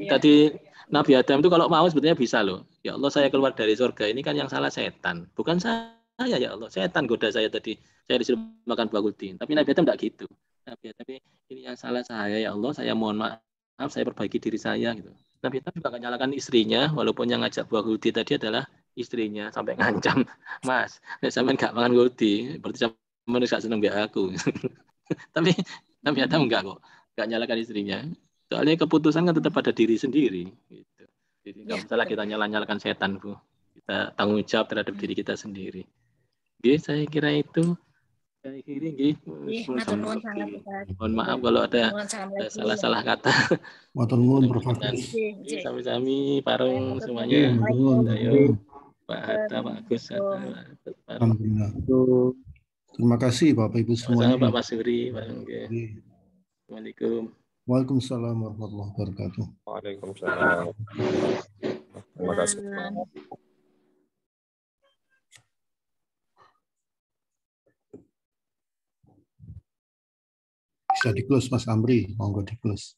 Tadi Nabi Adam itu kalau mau sebetulnya bisa loh. Ya Allah, saya keluar dari surga, ini kan yang salah setan, bukan saya ya Allah. Setan goda saya tadi, saya disuruh makan buah kulti. Tapi Nabi Adam tidak gitu. Nabi Adam, ini yang salah saya ya Allah, saya mohon maaf, saya perbaiki diri saya gitu. Nabi Adam juga nggak nyalakan istrinya, walaupun yang ngajak buah kulti tadi adalah istrinya, sampai ngancam, Mas, sampai nggak makan kulti, berarti sama nggak seneng biar aku. Tapi Nabi Adam nggak kok, nggak nyalakan istrinya. Soalnya keputusan kan tetap pada diri sendiri. Gitu. Jadi nggak masalah kita nyalakan setan, Bu. Kita tanggung jawab terhadap diri kita sendiri. Oke, saya kira itu. Saya akhiri, mohon maaf kalau ada salah-salah kata. Matur nuwun Profesor. Sami-sami, parung semuanya. Ayo, Pak Hatta, Pak Agus. Alhamdulillah. Terima kasih Bapak Ibu semuanya. Pak Mas Suri. Assalamualaikum. Waalaikumsalam warahmatullahi wabarakatuh. Waalaikumsalam. Terima kasih. Bisa di-close Mas Amri, monggo di-close.